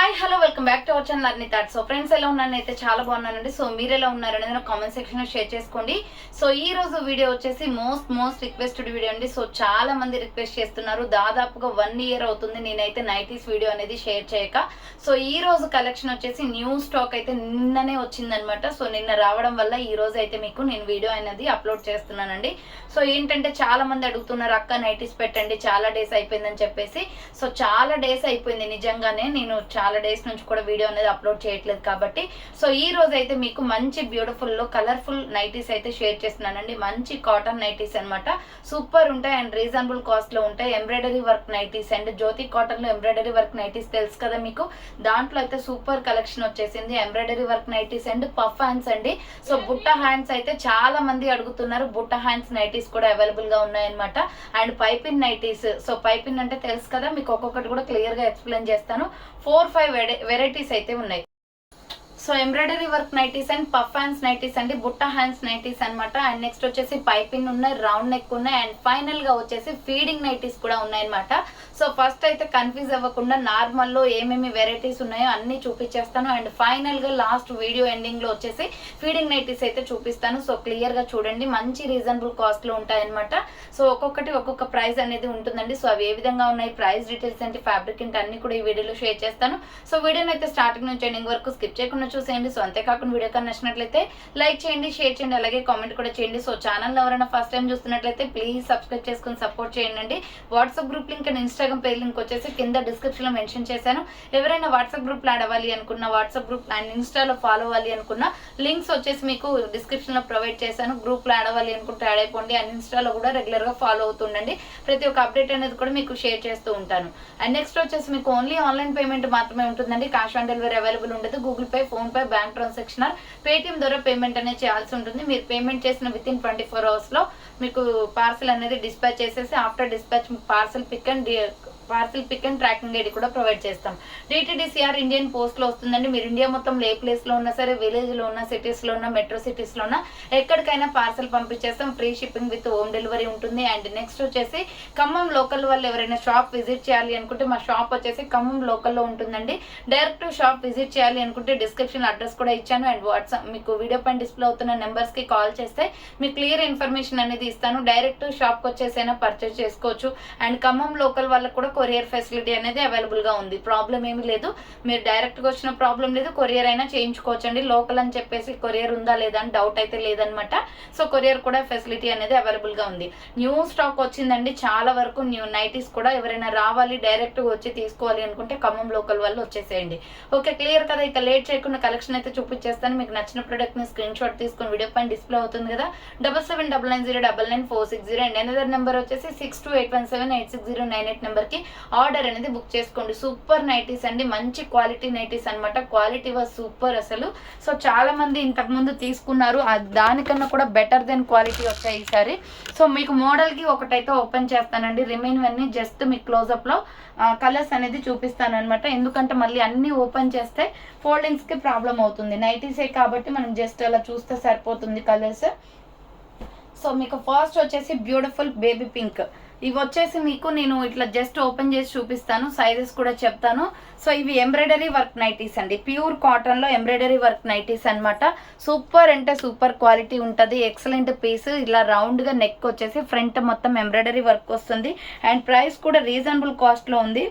Hi hello welcome back to our channel అర్ని thoughts. So friends ఎలా ఉన్నాను అయితే చాలా బాగున్నానండి. సో మీరు ఎలా ఉన్నారనేది నా కామెంట్ సెక్షన్ లో షేర్ చేసుకోండి. సో ఈ రోజు వీడియో వచ్చేసి మోస్ట్ రిక్వెస్టెడ్ వీడియో అండి. సో చాలా మంది రిక్వెస్ట్ చేస్తున్నారు. దాదాపుగా 1 year అవుతుంది నేనైతే నైటీస్ వీడియో అనేది షేర్ చేయక. సో ఈ రోజు కలెక్షన్ వచ్చేసి న్యూ స్టాక్ అయితే నిన్ననే వచ్చిందనమాట. సో నిన్న రావడం వల్ల ఈ రోజు అయితే మీకు నేను వీడియో అనేది అప్లోడ్ చేస్తున్నానండి. సో ఏంటంటే చాలా మంది అడుగుతున్నారు, అక్క నైటీస్ పెట్టండి చాలా డేస్ అయిపోయిందని చెప్పేసి. సో చాలా డేస్ అయిపోయింది నిజంగానే, నేను చాలా డేస్ నుంచి కూడా వీడియో అనేది అప్లోడ్ చేయట్లేదు కాబట్టి. సో ఈ రోజు అయితే మీకు మంచి బ్యూటిఫుల్ లో కలర్ఫుల్ నైటీస్ అయితే షేర్ చేస్తున్నానండి. మంచి కాటన్ నైటీస్ అనమాట, సూపర్ ఉంటాయి అండ్ రీజనబుల్ కాస్ట్ లో ఉంటాయి. Embroidery work nighties and Jyothi cotton లో ఎంబ్రాయిడరీ వర్క్ నైటీస్ తెలుసు కదా మీకు. దాంట్లో అయితే సూపర్ కలెక్షన్ వచ్చేసింది. Embroidery work nighties and puff hands అండి. సో బుట్ట హ్యాండ్స్ అయితే చాలా మంది అడుగుతున్నారు. బుట్ట హ్యాండ్స్ నైటీస్ కూడా అవైలబుల్ గా ఉన్నాయన్నమాట. And piping nighties. So piping అంటే తెలుసు కదా మీకు, ఒక్కొక్కటి కూడా క్లియర్ గా ఎక్స్ప్లెయిన్ చేస్తాను. 4-5 వెరైటీస్ అయితే ఉన్నాయి. So embroidery work nighties and puff hands nighties అండి, బుట్ట హ్యాండ్స్ నైటీస్ అనమాట. అండ్ నెక్స్ట్ వచ్చేసి పైపింగ్ ఉన్నాయి, రౌండ్ నెక్ ఉన్నాయి అండ్ ఫైనల్ గా వచ్చేసి ఫీడింగ్ నైటీస్ కూడా ఉన్నాయన్నమాట. సో ఫస్ట్ అయితే కన్ఫ్యూజ్ అవ్వకుండా నార్మల్ లో ఏమేమి వెరైటీస్ ఉన్నాయో అన్ని చూపించేస్తాను. అండ్ ఫైనల్ గా లాస్ట్ వీడియో ఎండింగ్ లో వచ్చేసి ఫీడింగ్ నైటీస్ అయితే చూపిస్తాను. సో క్లియర్ గా చూడండి, మంచి రీజనబుల్ కాస్ట్ లో ఉంటాయన్నమాట. సో ఒక్కొక్కటి ఒక్కొక్క ప్రైస్ అనేది ఉంటుందండి. సో అవి ఏ విధంగా ఉన్నాయి, ప్రైస్ డీటెయిల్స్ ఏంటి, ఫ్యాబ్రిక్ ఏంటి అన్ని కూడా ఈ వీడియోలో షేర్ చేస్తాను. సో వీడియోని అయితే స్టార్టింగ్ నుంచి ఎండింగ్ వరకు స్కిప్ చేయకుండా చూసేయండి. సో అంతేకాకుండా వీడియో కానీ నచ్చినట్లయితే లైక్ చేయండి, షేర్ చేయండి, అలాగే కామెంట్ కూడా చేయండి. సో ఛానల్ ఎవరైనా ఫస్ట్ టైం చూస్తున్నట్లయితే ప్లీజ్ సబ్స్క్రైబ్ చేసుకుని సపోర్ట్ చేయండి. WhatsApp group link and Instagram page link వచ్చేసి కింద డిస్క్రిప్షన్ లో మెన్షన్ చేశాను. ఎవరైనా వాట్సాప్ గ్రూప్ లో యాడ్ అవ్వాలి అనుకున్న, వాట్సాప్ గ్రూప్ అండ్ ఇన్స్టాలో ఫాలో అవ్వాలి అనుకున్న లింక్స్ వచ్చేసి మీకు డిస్క్రిప్షన్ లో ప్రొవైడ్ చేశాను. గ్రూప్ లో యాడ్ అవ్వాలి అనుకుంటే యాడ్ అయిపోండి. అండ్ ఇన్స్టాలో కూడా రెగ్యులర్ గా ఫాలో అవుతుండండి. ప్రతి ఒక్క అప్డేట్ అనేది కూడా మీకు షేర్ చేస్తూ ఉంటాను. అండ్ నెక్స్ట్ వచ్చేసి మీకు ఓన్లీ ఆన్లైన్ పేమెంట్ మాత్రమే ఉంటుందండి. క్యాష్ ఆన్ డెలివరీ అవైలబుల్ ఉండదు. Google pay, phone pay, bank transaction, Paytm ద్వారా పేమెంట్ అనేది చేయాల్సి ఉంటుంది. మీరు పేమెంట్ చేసిన విత్ ఇన్ 24 hours లో మీకు పార్సల్ అనేది డిస్పాచ్ చేసేసి after dispatch parcel pick and tracking ID కూడా ప్రొవైడ్ చేస్తాం. DTDCR ఇండియన్ పోస్ట్ లో వస్తుందండి. మీరు ఇండియా మొత్తంలో ఏ ప్లేస్ లో ఉన్నా సరే, విలేజ్ లో ఉన్న, సిటీస్ లో ఉన్న, మెట్రో సిటీస్ లో ఉన్న ఎక్కడికైనా పార్సల్ పంపించేస్తాం. Free shipping with home delivery ఉంటుంది. అండ్ నెక్స్ట్ వచ్చేసి ఖమ్మం లోకల్ వాళ్ళు ఎవరైనా షాప్ విజిట్ చేయాలి అనుకుంటే మా షాప్ వచ్చేసి ఖమ్మం లోకల్ లో ఉంటుందండి. డైరెక్ట్ షాప్ విజిట్ చేయాలి అనుకుంటే డిస్క్రిప్షన్ అడ్రస్ కూడా ఇచ్చాను. అండ్ వాట్సాప్ మీకు వీడియో పైన డిస్ప్లే అవుతున్న నెంబర్స్ కి కాల్ చేస్తే మీకు క్లియర్ ఇన్ఫర్మేషన్ అనేది ఇస్తాను. డైరెక్ట్ షాప్ కి వచ్చేసైనా పర్చేస్ చేసుకోవచ్చు. అండ్ ఖమ్మం లోకల్ వాళ్ళకు కూడా కొరియర్ ఫెసిలిటీ అనేది అవైలబుల్ గా ఉంది. ప్రాబ్లం ఏమీ లేదు. మీరు డైరెక్ట్ గా వచ్చిన ప్రాబ్లం లేదు, కొరియర్ అయినా చేయించుకోవచ్చు అండి. లోకల్ అని చెప్పేసి కొరియర్ ఉందా లేదా అని డౌట్ అయితే లేదనమాట. సో కొరియర్ కూడా ఫెసిలిటీ అనేది అవైలబుల్ గా ఉంది. న్యూ స్టాక్ వచ్చిందండి చాలా వరకు. న్యూ నైటీస్ కూడా ఎవరైనా రావాలి, డైరెక్ట్ గా వచ్చి తీసుకోవాలి అనుకుంటే ఖమ్మం లోకల్ వాళ్ళు వచ్చేసేయండి. ఓకే, క్లియర్ కదా. ఇక లేట్ చేయకుండా కలెక్షన్ అయితే చూపించేస్తాను. మీకు నచ్చిన ప్రొడక్ట్ ని స్క్రీన్ షాట్ తీసుకుని వీడియో పైన డిస్ప్లే అవుతుంది కదా, 7799099460 అండ్ అనదర్ నెంబర్ వచ్చేసి 6281786098 నెంబర్ కి ఆర్డర్ అనేది బుక్ చేసుకోండి. సూపర్ నైటీస్ అండి, మంచి క్వాలిటీ నైటీస్ అనమాట. క్వాలిటీ వాజ్ సూపర్ అసలు. సో చాలా మంది ఇంతకు ముందు తీసుకున్నారు, దానికన్నా కూడా బెటర్ దెన్ క్వాలిటీ వచ్చాయి ఈసారి. సో మీకు మోడల్ కి ఒకటైతే ఓపెన్ చేస్తానండి. రిమైన్ అన్ని జస్ట్ మీకు క్లోజప్ లో కలర్స్ అనేది చూపిస్తాను అనమాట. ఎందుకంటే మళ్ళీ అన్ని ఓపెన్ చేస్తే ఫోల్డింగ్స్ కి ప్రాబ్లం అవుతుంది. నైటీసే కాబట్టి మనం జస్ట్ అలా చూస్తే సరిపోతుంది కలర్స్. సో మీకు ఫస్ట్ వచ్చేసి బ్యూటిఫుల్ బేబీ పింక్. ఇవి వచ్చేసి మీకు నేను ఇట్లా జస్ట్ ఓపెన్ చేసి చూపిస్తాను, సైజెస్ కూడా చెప్తాను. సో ఇవి ఎంబ్రాయిడరీ వర్క్ నైటీస్ అండి, ప్యూర్ కాటన్ లో ఎంబ్రాయిడరీ వర్క్ నైటీస్ అనమాట. సూపర్ అంటే సూపర్ క్వాలిటీ ఉంటుంది. Excellent piece. ఇలా రౌండ్ గా నెక్ వచ్చేసి ఫ్రంట్ మొత్తం ఎంబ్రాయిడరీ వర్క్ వస్తుంది. అండ్ ప్రైస్ కూడా రీజనబుల్ కాస్ట్ లో ఉంది.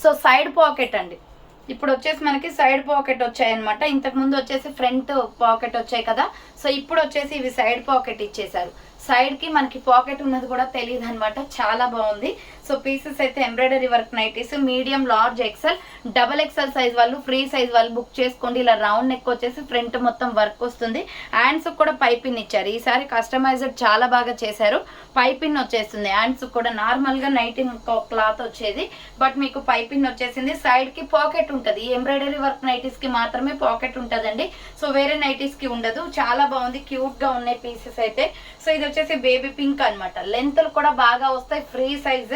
సో సైడ్ పాకెట్ అండి, ఇప్పుడు వచ్చేసి మనకి సైడ్ పాకెట్ వచ్చాయి అనమాట. ఇంతకు ముందు వచ్చేసి ఫ్రంట్ పాకెట్ వచ్చాయి కదా. సో ఇప్పుడు వచ్చేసి ఇవి సైడ్ పాకెట్ ఇచ్చేసారు. సైడ్ కి మనకి పాకెట్ ఉన్నది కూడా తెలియదు అనమాట. చాలా బాగుంది. సో పీసెస్ అయితే embroidery work nighties, medium, large, XL, XXL size వాళ్ళు, ఫ్రీ సైజ్ వాళ్ళు బుక్ చేసుకోండి. ఇలా రౌండ్ నెక్ వచ్చేసి ఫ్రంట్ మొత్తం వర్క్ వస్తుంది. హ్యాండ్స్ కూడా పైపిన్ ఇచ్చారు. ఈసారి కస్టమైజ్డ్ చాలా బాగా చేశారు. పైపిన్ వచ్చేస్తుంది. హ్యాండ్స్ కూడా నార్మల్ గా నైటింగ్ క్లాత్ వచ్చేది, బట్ మీకు పైపిన్ వచ్చేసింది. సైడ్ కి పాకెట్ ఉంటుంది. ఈ ఎంబ్రాయిడరీ వర్క్ నైటీస్ కి మాత్రమే పాకెట్ ఉంటుందండి. సో వేరే నైటీస్ కి ఉండదు. చాలా బాగుంది, క్యూట్ గా ఉన్నాయి పీసెస్ అయితే. సో ఇది వచ్చేసి బేబీ పింక్ అనమాట. లెంత్లు కూడా బాగా వస్తాయి, ఫ్రీ సైజ్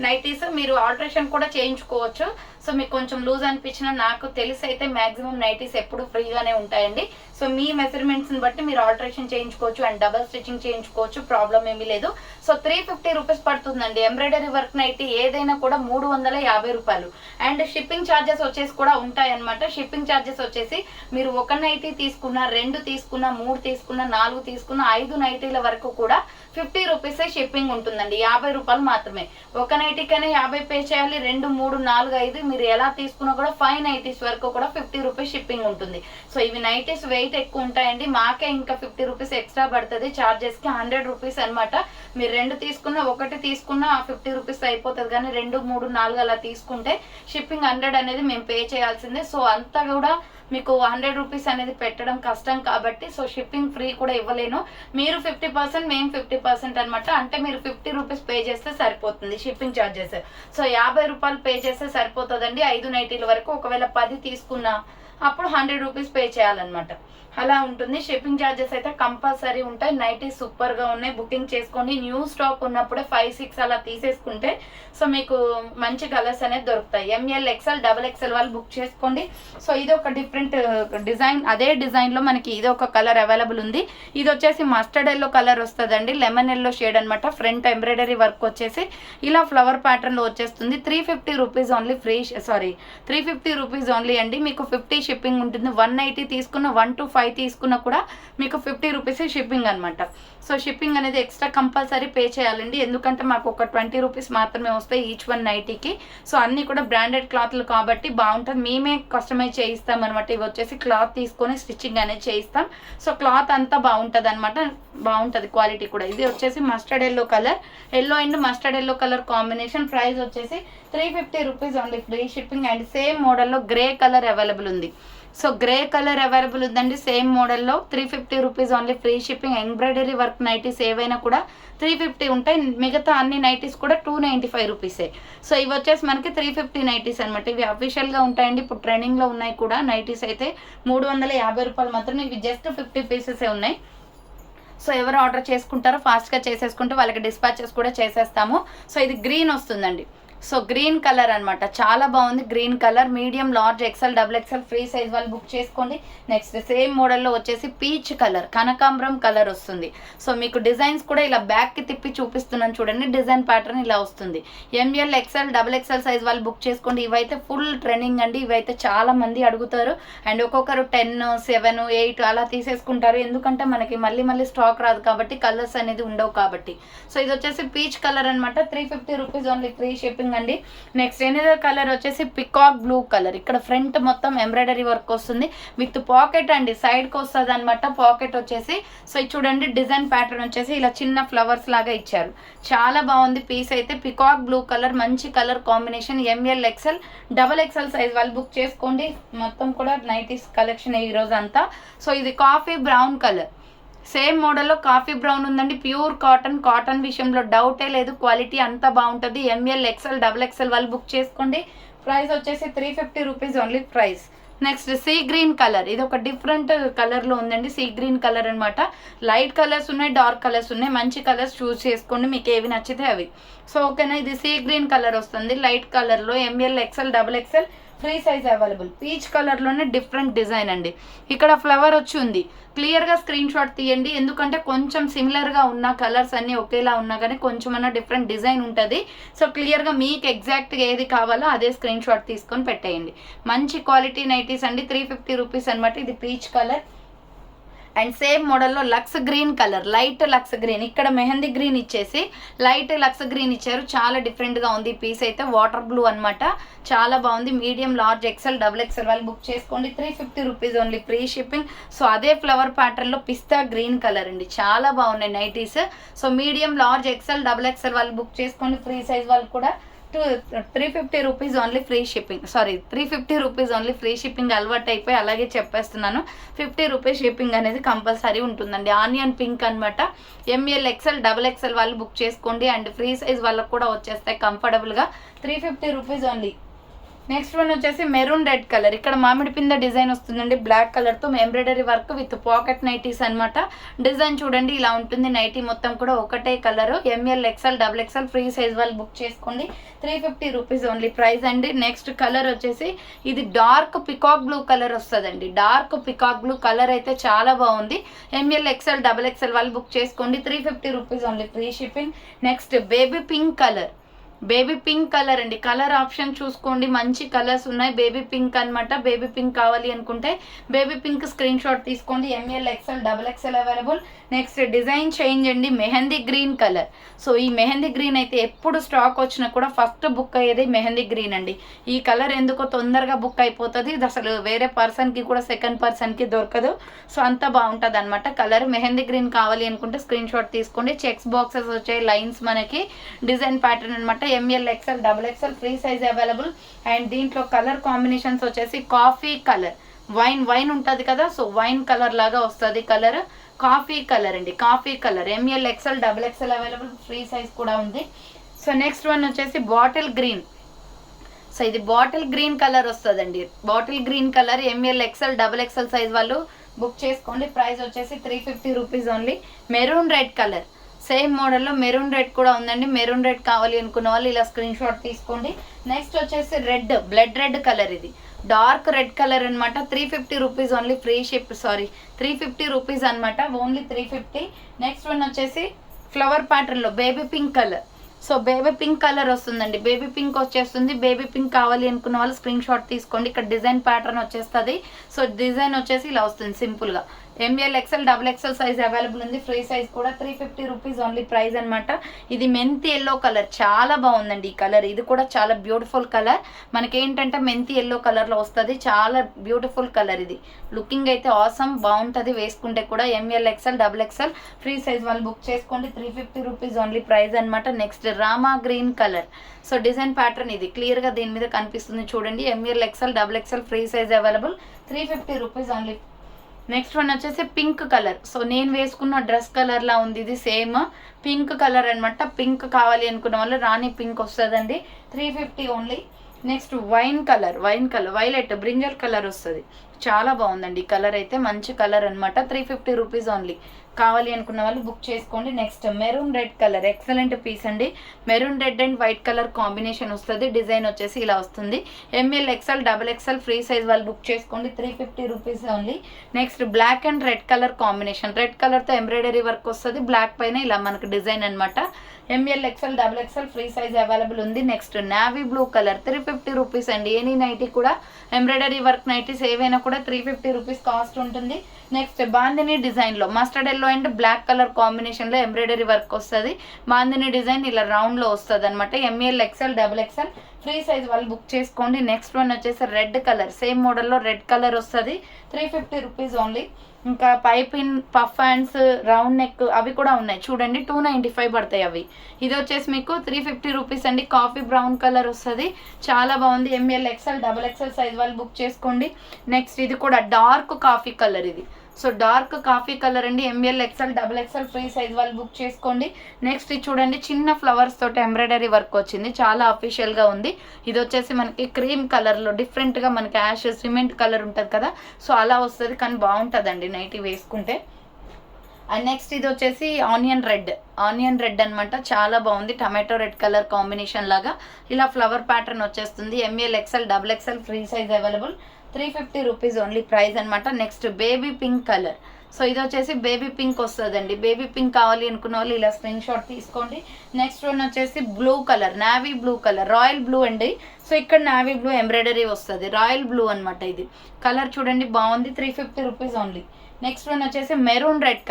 నైటీస్. మీరు ఆల్టరేషన్ కూడా చేయించుకోవచ్చు. సో మీకు కొంచెం లూజ్ అనిపించిన, నాకు తెలిసి అయితే మాక్సిమం నైటీస్ ఎప్పుడు ఫ్రీగానే ఉంటాయండి. సో మీ మెజర్మెంట్స్ని బట్టి మీరు ఆల్టరేషన్ చేయించుకోవచ్చు అండ్ డబల్ స్టిచ్చింగ్ చేయించుకోవచ్చు, ప్రాబ్లం ఏమీ లేదు. సో 350 రూపీస్ పడుతుందండి. ఎంబ్రాయిడరీ వర్క్ నైటీ ఏదైనా కూడా 350 రూపాయలు. అండ్ షిప్పింగ్ ఛార్జెస్ వచ్చేసి కూడా ఉంటాయన్నమాట. షిప్పింగ్ ఛార్జెస్ వచ్చేసి మీరు ఒక నైటీ తీసుకున్నా, 2 తీసుకున్నా, 3 తీసుకున్నా, 4 తీసుకున్నా, 5 నైటీల వరకు కూడా 50 రూపీసే షిప్పింగ్ ఉంటుందండి. 50 రూపాయలు మాత్రమే. ఒక నైటీకైనా 50 పే చేయాలి. 2, 3, 4, 5 మీరు ఎలా తీసుకున్నా కూడా 5 నైటీస్ వరకు కూడా 50 రూపీస్ షిప్పింగ్ ఉంటుంది. సో ఇవి నైటీస్ వెయిట్ ఎక్కువ ఉంటాయండి. మాకే ఇంకా 50 రూపీస్ ఎక్స్ట్రా పడుతుంది ఛార్జెస్కి. 100 రూపీస్ అనమాట. మీరు 2 తీసుకున్నా, 1 తీసుకున్నా 50 రూపీస్ అయిపోతుంది. కానీ 2, 3, 4 అలా తీసుకుంటే షిప్పింగ్ 100 అనేది మేము పే చేయాల్సిందే. సో అంతా కూడా మీకు 100 రూపీస్ అనేది పెట్టడం కష్టం కాబట్టి సో షిప్పింగ్ ఫ్రీ కూడా ఇవ్వలేను. మీరు 50%, మేము 50% అనమాట. అంటే మీరు 50 రూపీస్ పే చేస్తే సరిపోతుంది షిప్పింగ్ ఛార్జెస్. సో 50 రూపాయలు పే చేస్తే సరిపోతుందండి 5 నైటీల వరకు. ఒకవేళ 10 తీసుకున్నా అప్పుడు 100 రూపీస్ పే చేయాలన్నమాట. అలా ఉంటుంది. షిప్పింగ్ ఛార్జెస్ అయితే కంపల్సరీ ఉంటాయి. నైటీ సూపర్గా ఉన్నాయి, బుకింగ్ చేసుకోండి. న్యూ స్టాక్ ఉన్నప్పుడే 5, 6 అలా తీసేసుకుంటే సో మీకు మంచి కలర్స్ అనేది దొరుకుతాయి. ML, XL, XXL వాళ్ళు బుక్ చేసుకోండి. సో ఇది ఒక డిఫరెంట్ డిజైన్. అదే డిజైన్లో మనకి ఇది ఒక కలర్ అవైలబుల్ ఉంది. ఇది వచ్చేసి మస్టర్డ్ ఎల్లో కలర్ వస్తుందండి, లెమన్ ఎల్లో షేడ్ అనమాట. ఫ్రంట్ ఎంబ్రాయిడరీ వర్క్ వచ్చేసి ఇలా ఫ్లవర్ ప్యాటర్న్లో వచ్చేస్తుంది. 350 రూపీస్ ఓన్లీ, 350 రూపీస్ ఓన్లీ అండి. మీకు 50 షిప్పింగ్ ఉంటుంది. 180 తీసుకున్న, 1 to 5 తీసుకున్నా కూడా మీకు 50 రూపీస్ షిప్పింగ్ అనమాట. సో షిప్పింగ్ అనేది ఎక్స్ట్రా కంపల్సరీ పే చేయాలండి. ఎందుకంటే మాకు ఒక 20 రూపీస్ మాత్రమే వస్తాయి ఈచ్ వన్ నైటీకి. సో అన్నీ కూడా బ్రాండెడ్ క్లాత్లు కాబట్టి బాగుంటుంది. మేమే కస్టమైజ్ చేయిస్తాం అనమాట. ఇవి వచ్చేసి క్లాత్ తీసుకొని స్టిచ్చింగ్ అనేది చేయిస్తాం. సో క్లాత్ అంతా బాగుంటుంది అనమాట, బాగుంటుంది క్వాలిటీ కూడా. ఇది వచ్చేసి mustard yellow colour, yellow and mustard yellow colour combination. Price వచ్చేసి 350 rupees only, free shipping. And same మోడల్లో గ్రే కలర్ అవైలబుల్ ఉంది. సో గ్రే కలర్ అవైలబుల్ ఉందండి సేమ్ మోడల్లో. 350 rupees only, free shipping. Embroidery work nighties ఏవైనా కూడా 350 ఉంటాయి. మిగతా అన్ని నైటీస్ కూడా 295 రూపీసే. సో ఇవి వచ్చేసి మనకి 350 నైటీస్ అనమాట. ఇవి అఫీషియల్గా ఉంటాయండి. ఇప్పుడు ట్రెండింగ్లో ఉన్నాయి కూడా నైటీస్ అయితే 350 రూపాయలు మాత్రమే. ఇవి జస్ట్ 50 పీసెసే ఉన్నాయి. సో ఎవరు ఆర్డర్ చేసుకుంటారో ఫాస్ట్గా చేసేసుకుంటే వాళ్ళకి డిస్పాచెస్ కూడా చేసేస్తాము. సో ఇది గ్రీన్ వస్తుందండి. సో గ్రీన్ కలర్ అనమాట, చాలా బాగుంది green colour. Medium, large, XL, XXL free size వాళ్ళు బుక్ చేసుకోండి. నెక్స్ట్ సేమ్ మోడల్లో వచ్చేసి పీచ్ కలర్, కనకాంబరం కలర్ వస్తుంది. సో మీకు డిజైన్స్ కూడా ఇలా బ్యాక్కి తిప్పి చూపిస్తున్నాను చూడండి. డిజైన్ ప్యాటర్న్ ఇలా వస్తుంది. ML, XL, XXL సైజ్ వాళ్ళు బుక్ చేసుకోండి. ఇవైతే ఫుల్ ట్రెండింగ్ అండి. ఇవైతే చాలా మంది అడుగుతారు. అండ్ ఒక్కొక్కరు 10, 7, 8 అలా తీసేసుకుంటారు. ఎందుకంటే మనకి మళ్ళీ స్టాక్ రాదు కాబట్టి, కలర్స్ అనేది ఉండవు కాబట్టి. సో ఇది వచ్చేసి పీచ్ కలర్ అనమాట. 350 రూపీస్ ఓన్లీ, ఫ్రీ షిప్పింగ్ అండి. నెక్స్ట్ ఎనదర్ కలర్ వచ్చేసి పికాక్ బ్లూ కలర్. ఇక్కడ ఫ్రంట్ మొత్తం ఎంబ్రాయిడరీ వర్క్ వస్తుంది విత్ పాకెట్ అండి, సైడ్ కి వస్తుంది అనమాట పాకెట్ వచ్చేసి. సో ఇది చూడండి డిజైన్ ప్యాటర్న్ వచ్చేసి ఇలా చిన్న ఫ్లవర్స్ లాగా ఇచ్చారు. చాలా బాగుంది పీస్ అయితే. పికాక్ బ్లూ కలర్, మంచి colour combination. ML, XL, XXL size వాళ్ళు బుక్ చేసుకోండి. మొత్తం కూడా నైటీస్ కలెక్షన్ ఈ రోజు అంతా. సో ఇది కాఫీ బ్రౌన్ కలర్, సేమ్ మోడల్లో కాఫీ బ్రౌన్ ఉందండి. ప్యూర్ కాటన్ విషయంలో డౌటే లేదు, క్వాలిటీ అంతా బాగుంటుంది. ML, XL, XXL వాళ్ళు బుక్ చేసుకోండి. ప్రైస్ వచ్చేసి 350 rupees only price. Next see green colour, ఇది ఒక డిఫరెంట్ కలర్లో ఉందండి. సీ గ్రీన్ కలర్ అనమాట. లైట్ కలర్స్ ఉన్నాయి, డార్క్ కలర్స్ ఉన్నాయి. మంచి కలర్స్ చూస్ చేసుకోండి, మీకు ఏవి నచ్చితే అవి. సో ఓకేనా, ఇది సీ గ్రీన్ కలర్ వస్తుంది లైట్ కలర్లో. ML, XL, XXL free size available. Peach కలర్లోనే డిఫరెంట్ డిజైన్ అండి. ఇక్కడ ఫ్లవర్ వచ్చి ఉంది. క్లియర్గా స్క్రీన్ షాట్ తీయండి, ఎందుకంటే కొంచెం సిమిలర్గా ఉన్న కలర్స్ అన్నీ ఒకేలా ఉన్నా కానీ కొంచెమన్నా డిఫరెంట్ డిజైన్ ఉంటుంది. సో క్లియర్గా మీకు ఎగ్జాక్ట్గా ఏది కావాలో అదే స్క్రీన్ షాట్ తీసుకొని పెట్టేయండి. మంచి క్వాలిటీ నైటీస్ అండి. 350 రూపీస్ అనమాట. ఇది పీచ్ కలర్. అండ్ సేమ్ మోడల్లో lux green colour, light lux green. ఇక్కడ మెహందీ గ్రీన్ ఇచ్చేసి లైట్ లక్స్ గ్రీన్ ఇచ్చారు. చాలా డిఫరెంట్గా ఉంది ఈ పీస్ అయితే. వాటర్ బ్లూ అనమాట, చాలా బాగుంది. మీడియం, లార్జ్, XL, XXL వాళ్ళు బుక్ చేసుకోండి. 350 rupees only, free shipping. So అదే ఫ్లవర్ ప్యాటర్న్లో పిస్తా గ్రీన్ కలర్ అండి, చాలా బాగున్నాయి nighties. So medium, large, XL, XXL వాళ్ళు బుక్ చేసుకోండి. ఫ్రీ సైజ్ వాళ్ళు కూడా 350 rupees only, free shipping. 350 rupees only, free shipping అలవాటు అయిపోయి అలాగే చెప్పేస్తున్నాను. 50 రూపీస్ షిప్పింగ్ అనేది కంపల్సరీ ఉంటుందండి. ఆనియన్ పింక్ అనమాట. ML, XL, XXL వాళ్ళు బుక్ చేసుకోండి. అండ్ ఫ్రీ సైజ్ వాళ్ళకు కూడా వచ్చేస్తాయి కంఫర్టబుల్గా. 350 రూపీస్ ఓన్లీ. నెక్స్ట్ వన్ వచ్చేసి మెరూన్ రెడ్ కలర్. ఇక్కడ మామిడి పింద డిజైన్ వస్తుందండి బ్లాక్ కలర్తో embroidery work with pocket nighties అనమాట. డిజైన్ చూడండి ఇలా ఉంటుంది. నైటీ మొత్తం కూడా ఒకటే colour. M L XL double XL free size వాళ్ళు బుక్ చేసుకోండి. 350 రూపీస్ ఓన్లీ ప్రైస్ అండి. నెక్స్ట్ కలర్ వచ్చేసి ఇది డార్క్ పికాక్ బ్లూ కలర్ వస్తుందండి. డార్క్ పికాక్ బ్లూ కలర్ అయితే చాలా బాగుంది. ఎంఎల్ ఎక్స్ఎల్ డబుల్ ఎక్స్ఎల్ వాళ్ళు బుక్ చేసుకోండి. 350 rupees only free shipping. Next baby pink colour. Baby pink colour అండి. కలర్ ఆప్షన్ చూసుకోండి, మంచి కలర్స్ ఉన్నాయి. బేబీ పింక్ అనమాట. బేబీ పింక్ కావాలి అనుకుంటే బేబీ పింక్ స్క్రీన్ షాట్ తీసుకోండి. ML XL double XL available. Next design change అండి, మెహందీ గ్రీన్ కలర్. సో ఈ మెహందీ గ్రీన్ అయితే ఎప్పుడు స్టాక్ వచ్చినా కూడా ఫస్ట్ బుక్ అయ్యేది మెహందీ గ్రీన్ అండి. ఈ కలర్ ఎందుకో తొందరగా బుక్ అయిపోతుంది. ఇది అసలు వేరే పర్సన్కి కూడా సెకండ్ పర్సన్కి దొరకదు. సో అంత బాగుంటుంది అనమాట కలర్. మెహందీ గ్రీన్ కావాలి అనుకుంటే స్క్రీన్ షాట్ తీసుకోండి. చెక్స్ బాక్సెస్ వచ్చాయి, లైన్స్ మనకి డిజైన్ ప్యాటర్న్ అనమాట. M L XL double XL free size available. And దీంట్లో కలర్ కాంబినేషన్స్ వచ్చేసి కాఫీ కలర్, వైన్ ఉంటుంది కదా, సో వైన్ కలర్ లాగా వస్తుంది కలర్. కాఫీ కలర్ అండి, coffee colour. M L XL double XL available, free size కూడా ఉంది. సో నెక్స్ట్ వన్ వచ్చేసి బాటిల్ గ్రీన్. సో ఇది బాటిల్ గ్రీన్ కలర్ వస్తుందండి. Bottle green colour M L XL double XL size వాళ్ళు book చేసుకోండి. ప్రైస్ వచ్చేసి 350 rupees only. Maroon red colour, same మోడల్లో maroon red కూడా ఉందండి. మెరూన్ రెడ్ కావాలి అనుకున్న వాళ్ళు ఇలా స్క్రీన్ షాట్ తీసుకోండి. నెక్స్ట్ వచ్చేసి రెడ్, బ్లడ్ రెడ్ కలర్. ఇది డార్క్ రెడ్ కలర్ అనమాట. 350 rupees only free ship. 350 rupees అనమాట, ఓన్లీ 350. నెక్స్ట్ వన్ వచ్చేసి ఫ్లవర్ ప్యాటర్న్లో baby pink colour. So baby pink colour వస్తుందండి. బేబీ పింక్ వచ్చేస్తుంది. బేబీ పింక్ కావాలి అనుకున్న వాళ్ళు స్క్రీన్ షాట్ తీసుకోండి. ఇక్కడ డిజైన్ ప్యాటర్న్ వచ్చేస్తుంది. సో డిజైన్ వచ్చేసి ఇలా వస్తుంది సింపుల్గా. ML XL double XL size available ఉంది. ఫ్రీ సైజ్ కూడా 350 రూపీస్ ఓన్లీ ప్రైస్ అనమాట. ఇది మెంతి ఎల్లో కలర్, చాలా బాగుందండి ఈ కలర్. ఇది కూడా చాలా బ్యూటిఫుల్ కలర్. మనకేంటంటే మెంతి ఎల్లో కలర్లో వస్తుంది. చాలా బ్యూటిఫుల్ కలర్. ఇది లుకింగ్ అయితే ఆసమ్ బాగుంటుంది వేసుకుంటే కూడా. ML XL double XL free size వాళ్ళు బుక్ చేసుకోండి. 350 రూపీస్ ఓన్లీ ప్రైస్ అనమాట. Next Rama green colour. So design pattern ఇది క్లియర్గా దీని మీద కనిపిస్తుంది చూడండి. ML XL double XL free size available, 350 rupees only. Next one వచ్చేసి పింక్ కలర్. సో నేను వేసుకున్న డ్రెస్ కలర్ లా ఉంది. ఇది సేమ్ పింక్ కలర్ అనమాట. పింక్ కావాలి అనుకున్న వాళ్ళు రాణి పింక్ వస్తుందండి. 350 only. Next wine colour, violet brinjal colour వస్తుంది. చాలా బాగుందండి ఈ కలర్ అయితే, మంచి కలర్ అనమాట. 350 రూపీస్ ఓన్లీ. కావాలి అనుకున్న వాళ్ళు బుక్ చేసుకోండి. Next maroon red colour, excellent piece అండి. Maroon red and white colour combination వస్తుంది. డిజైన్ వచ్చేసి ఇలా వస్తుంది. M L XL double XL free size వాళ్ళు బుక్ చేసుకోండి. 350 rupees only. Next black and red colour combination. Red కలర్తో ఎంబ్రాయిడరీ వర్క్ వస్తుంది. Black పైన ఇలా మనకు డిజైన్ అనమాట. M L XL double XL free size available ఉంది. Next navy blue colour, 350 rupees అండి. ఎనీ నైటీ కూడా ఎంబ్రాయిడరీ వర్క్ నైటీస్ ఏవైనా కూడా 350 రూపీస్ కాస్ట్ ఉంటుంది. నెక్స్ట్ బాందిని డిజైన్లో mustard yellow and black colour కాంబినేషన్లో ఎంబ్రాయిడరీ వర్క్ వస్తుంది. బాందిని డిజైన్ ఇలా రౌండ్లో వస్తుంది అనమాట. M L XL double XL free size వాళ్ళు బుక్ చేసుకోండి. నెక్స్ట్ వన్ వచ్చేసి రెడ్ కలర్, సేమ్ మోడల్లో రెడ్ కలర్ వస్తుంది. 350 రూపీస్ ఓన్లీ. ఇంకా piping, puff hands, round neck అవి కూడా ఉన్నాయి చూడండి. 295 పడతాయి అవి. ఇది వచ్చేసి మీకు 350 రూపీస్ అండి. కాఫీ బ్రౌన్ కలర్ వస్తుంది, చాలా బాగుంది. ML XL double XL size వాళ్ళు బుక్ చేసుకోండి. నెక్స్ట్ ఇది కూడా డార్క్ కాఫీ కలర్. ఇది సో డార్క్ కాఫీ కలర్ అండి. ML XL double XL free size వాళ్ళు బుక్ చేసుకోండి. నెక్స్ట్ ఇది చూడండి, చిన్న ఫ్లవర్స్ తోటి ఎంబ్రాయిడరీ వర్క్ వచ్చింది, చాలా అఫీషియల్గా ఉంది. ఇది వచ్చేసి మనకి క్రీమ్ కలర్లో డిఫరెంట్గా మనకి యాష్ సిమెంట్ కలర్ ఉంటుంది కదా, సో అలా వస్తుంది. కానీ బాగుంటుందండి నైటీ వేసుకుంటే. అండ్ నెక్స్ట్ ఇది వచ్చేసి ఆనియన్ రెడ్ అనమాట. చాలా బాగుంది. టమాటో రెడ్ కలర్ కాంబినేషన్ లాగా ఇలా ఫ్లవర్ ప్యాటర్న్ వచ్చేస్తుంది. M L XL double XL free size available, 350 rupees only price అనమాట. Next baby pink colour. So ఇది వచ్చేసి బేబీ పింక్ వస్తుందండి. బేబీ పింక్ కావాలి అనుకున్న వాళ్ళు ఇలా స్క్రీన్ షాట్ తీసుకోండి. నెక్స్ట్ వన్ వచ్చేసి blue colour, navy blue colour, royal blue అండి. సో ఇక్కడ నావీ బ్లూ ఎంబ్రాయిడరీ వస్తుంది, రాయల్ బ్లూ అనమాట. ఇది కలర్ చూడండి బాగుంది, 350 రూపీస్ ఓన్లీ. నెక్స్ట్ వన్ వచ్చేసి మెరూన్ రెడ్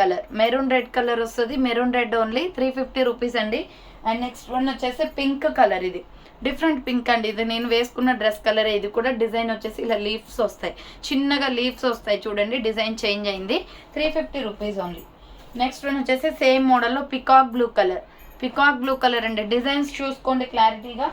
కలర్ వస్తుంది. మెరూన్ రెడ్ ఓన్లీ 350 రూపీస్ అండి. అండ్ నెక్స్ట్ వన్ వచ్చేసి పింక్ కలర్. ఇది డిఫరెంట్ పింక్ అండి. ఇది నేను వేసుకున్న డ్రెస్ కలర్. ఇది కూడా డిజైన్ వచ్చేసి ఇలా లీవ్స్ వస్తాయి, చిన్నగా లీవ్స్ వస్తాయి చూడండి. డిజైన్ చేంజ్ అయింది. 350 రూపీస్ ఓన్లీ. నెక్స్ట్ వన్ వచ్చేసి సేమ్ మోడల్లో పికాక్ బ్లూ కలర్ అండి. డిజైన్స్ చూసుకోండి క్లారిటీగా.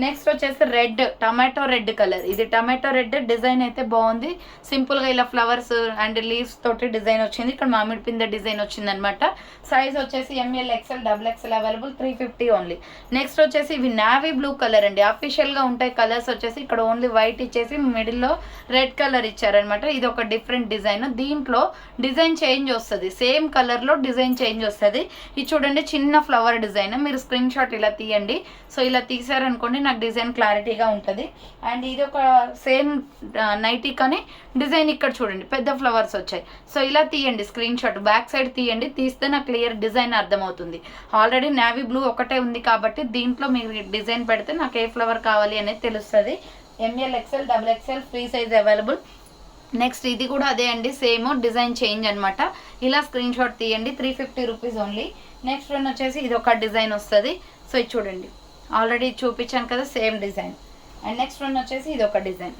నెక్స్ట్ వచ్చేసి రెడ్, టమాటో రెడ్ కలర్. ఇది టమాటో రెడ్ డిజైన్ అయితే బాగుంది. సింపుల్గా ఇలా ఫ్లవర్స్ అండ్ లీవ్స్ తోటి డిజైన్ వచ్చింది. ఇక్కడ మామిడి పిందె డిజైన్ వచ్చింది అనమాట. సైజ్ వచ్చేసి M L XL double XL available, 350 only. Next వచ్చేసి ఇవి నావీ బ్లూ కలర్ అండి. అఫీషియల్గా ఉంటాయి కలర్స్ వచ్చేసి. ఇక్కడ ఓన్లీ వైట్ ఇచ్చేసి మిడిల్లో రెడ్ కలర్ ఇచ్చారనమాట. ఇది ఒక డిఫరెంట్ డిజైన్. దీంట్లో డిజైన్ చేంజ్ వస్తుంది, సేమ్ కలర్లో డిజైన్ చేంజ్ వస్తుంది. ఇది చూడండి చిన్న ఫ్లవర్ డిజైన్. మీరు స్క్రీన్ షాట్ ఇలా తీయండి. సో ఇలా తీసారనుకోండి నాకు డిజైన్ క్లారిటీగా ఉంటుంది. అండ్ ఇది ఒక సేమ్ నైటీ కానీ డిజైన్ ఇక్కడ చూడండి పెద్ద ఫ్లవర్స్ వచ్చాయి. సో ఇలా తీయండి స్క్రీన్ షాట్, బ్యాక్ సైడ్ తీయండి. తీస్తే నాకు క్లియర్ డిజైన్ అర్థమవుతుంది. ఆల్రెడీ నావీ బ్లూ ఒకటే ఉంది కాబట్టి దీంట్లో మీరు డిజైన్ పెడితే నాకు ఏ ఫ్లవర్ కావాలి అనేది తెలుస్తుంది. ML XL double XL free size available. Next ఇది కూడా అదే అండి, సేమ్ డిజైన్ చేంజ్ అనమాట. ఇలా స్క్రీన్ షాట్ తీయండి, 350 రూపీస్ ఓన్లీ. నెక్స్ట్ వన్ వచ్చేసి ఇది ఒక డిజైన్ వస్తుంది. సో ఇది చూడండి ఆల్రెడీ చూపించాను కదా same design. And next one వచ్చేసి ఇది ఒక డిజైన్.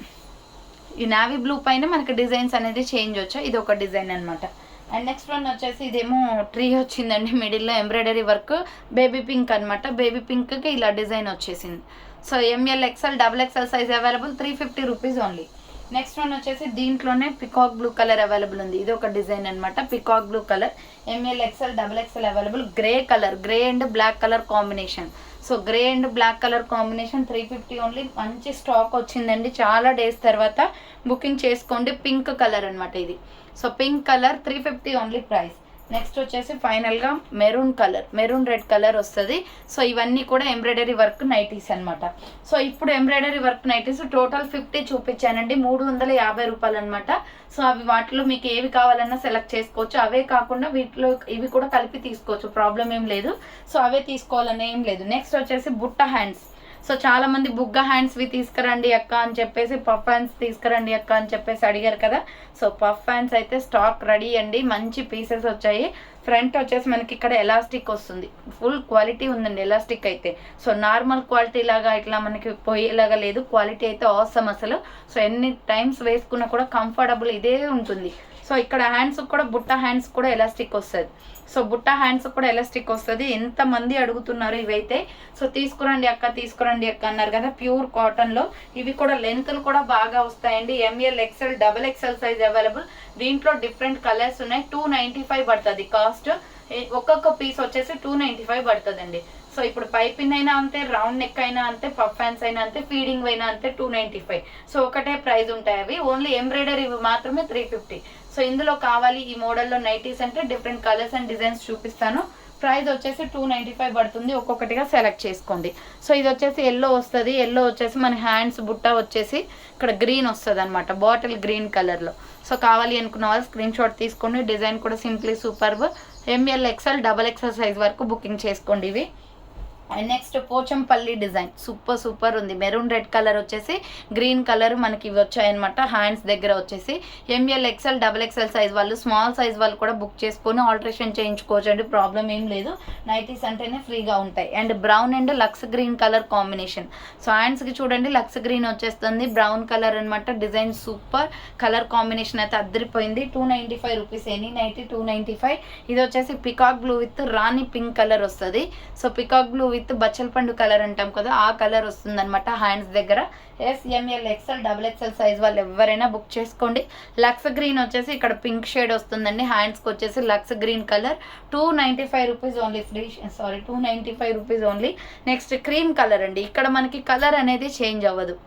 ఈ నావీ బ్లూ పైన మనకి డిజైన్స్ అనేది చేంజ్ వచ్చాయి. ఇది ఒక డిజైన్ అనమాట. అండ్ నెక్స్ట్ వన్ వచ్చేసి ఇదేమో ట్రీ వచ్చిందండి, మిడిల్లో ఎంబ్రాయిడరీ వర్క్, బేబీ పింక్ అనమాట. బేబీ పింక్కి ఇలా డిజైన్ వచ్చేసింది. So ML XL double XL size available, 350 rupees only. Next one వచ్చేసి దీంట్లోనే పికాక్ బ్లూ కలర్ అవైలబుల్ ఉంది. ఇది ఒక డిజైన్ అనమాట, peacock blue colour. M L XL double XL available. Grey colour, grey and black colour combination. So grey and black colour combination 350 only. మంచి stock వచ్చిందండి, చాలా days తర్వాత బుకింగ్ చేసుకోండి. పింక్ కలర్ అనమాట ఇది. So pink colour 350 only price. Next వచ్చేసి ఫైనల్గా maroon colour, maroon red colour వస్తుంది. సో ఇవన్నీ కూడా ఎంబ్రాయిడరీ వర్క్ నైటీస్ అనమాట. సో ఇప్పుడు ఎంబ్రాయిడరీ వర్క్ నైటీస్ టోటల్ 50 చూపించానండి, 350 రూపాయలు అనమాట. సో అవి వాటిలో మీకు ఏవి కావాలన్నా సెలెక్ట్ చేసుకోవచ్చు. అవే కాకుండా వీటిలో ఇవి కూడా కలిపి తీసుకోవచ్చు, ప్రాబ్లం ఏం లేదు. సో అవే తీసుకోవాలని ఏం లేదు. నెక్స్ట్ వచ్చేసి బుట్ట హ్యాండ్స్. సో చాలా మంది బుగ్గ హ్యాండ్స్వి తీసుకురండి అక్క అని చెప్పేసి, పఫ్ హ్యాండ్స్ తీసుకురండి అక్క అని చెప్పేసి అడిగారు కదా. సో పఫ్ హ్యాండ్స్ అయితే స్టాక్ రెడీ అండి, మంచి పీసెస్ వచ్చాయి. ఫ్రంట్ వచ్చేసి మనకి ఇక్కడ ఎలాస్టిక్ వస్తుంది, ఫుల్ క్వాలిటీ ఉందండి ఎలాస్టిక్ అయితే. సో నార్మల్ క్వాలిటీ లాగా ఇట్లా మనకి పోయేలాగా లేదు, క్వాలిటీ అయితే ఆసమ్ అసలు. సో ఎన్ని టైమ్స్ వేసుకున్నా కూడా కంఫర్టబుల్ ఇదే ఉంటుంది. సో ఇక్కడ హ్యాండ్స్ కూడా బుట్ట హ్యాండ్స్ కూడా ఎలాస్టిక్ వస్తుంది. సో బుట్ట హ్యాండ్స్ కూడా ఎలాస్టిక్ వస్తుంది. ఎంతమంది అడుగుతున్నారు ఇవైతే. సో తీసుకురండి అక్క తీసుకురండి అక్క అన్నారు కదా, ప్యూర్ కాటన్లో. ఇవి కూడా లెంత్లు కూడా బాగా వస్తాయండి. ML XL double XL size available. దీంట్లో డిఫరెంట్ కలర్స్ ఉన్నాయి. 295 పడుతుంది కాస్ట్. ఒక్కొక్క పీస్ వచ్చేసి 295 పడుతుందండి. సో ఇప్పుడు పైపిన్ అయినా అంతే, రౌండ్ నెక్ అయినా అంతే, పఫ్ హ్యాండ్స్ అయినా అంతే, ఫీడింగ్ అయినా అంతే 295. సో ఒకటే ప్రైస్ ఉంటాయి అవి. ఓన్లీ ఎంబ్రాయిడరీ మాత్రమే 350. సో ఇందులో కావాలి ఈ మోడల్లో నైటీస్ అంటే డిఫరెంట్ కలర్స్ అండ్ డిజైన్స్ చూపిస్తాను. ప్రైస్ వచ్చేసి 295 పడుతుంది. ఒక్కొక్కటిగా సెలెక్ట్ చేసుకోండి. సో ఇది వచ్చేసి ఎల్లో వస్తుంది. ఎల్లో వచ్చేసి మన హ్యాండ్స్ బుట్ట వచ్చేసి ఇక్కడ గ్రీన్ వస్తుంది అనమాట, బాటిల్ గ్రీన్ కలర్లో. సో కావాలి అనుకున్న వాళ్ళు స్క్రీన్ షాట్ తీసుకోండి. డిజైన్ కూడా simply superb. M L XL double XL size వరకు బుకింగ్ చేసుకోండి ఇవి. And next Pochampally design super ఉంది. మెరూన్ రెడ్ కలర్ వచ్చేసి గ్రీన్ కలర్ మనకి ఇవి వచ్చాయన్నమాట. హ్యాండ్స్ దగ్గర వచ్చేసి M L XL double XL size వాళ్ళు, స్మాల్ సైజ్ వాళ్ళు కూడా బుక్ చేసుకొని ఆల్టరేషన్ చేయించుకోవచ్చు అండి, ప్రాబ్లం ఏం లేదు. నైటీస్ అంటేనే ఫ్రీగా ఉంటాయి. And brown and lux green colour combination. So హ్యాండ్స్కి చూడండి లక్స్ గ్రీన్ వచ్చేస్తుంది, బ్రౌన్ కలర్ అనమాట. డిజైన్ సూపర్, కలర్ కాంబినేషన్ అయితే అద్దరిపోయింది. 295 రూపీస్ ఎనీ నైటీ 295. ఇది వచ్చేసి peacock blue with rani pink colour వస్తుంది. సో పికాక్ బ్లూ విత్ బచ్చల పండు కలర్ అంటాం కదా, ఆ కలర్ వస్తుంది అనమాట హ్యాండ్స్ దగ్గర. ML XL double XL size వాళ్ళు ఎవరైనా బుక్ చేసుకోండి. లక్స్ గ్రీన్ వచ్చేసి ఇక్కడ పింక్ షేడ్ వస్తుందండి. హ్యాండ్స్కి వచ్చేసి lux green colour 295 rupees only. 295 rupees only. Next cream colour అండి. ఇక్కడ మనకి కలర్ అనేది చేంజ్ అవ్వదు.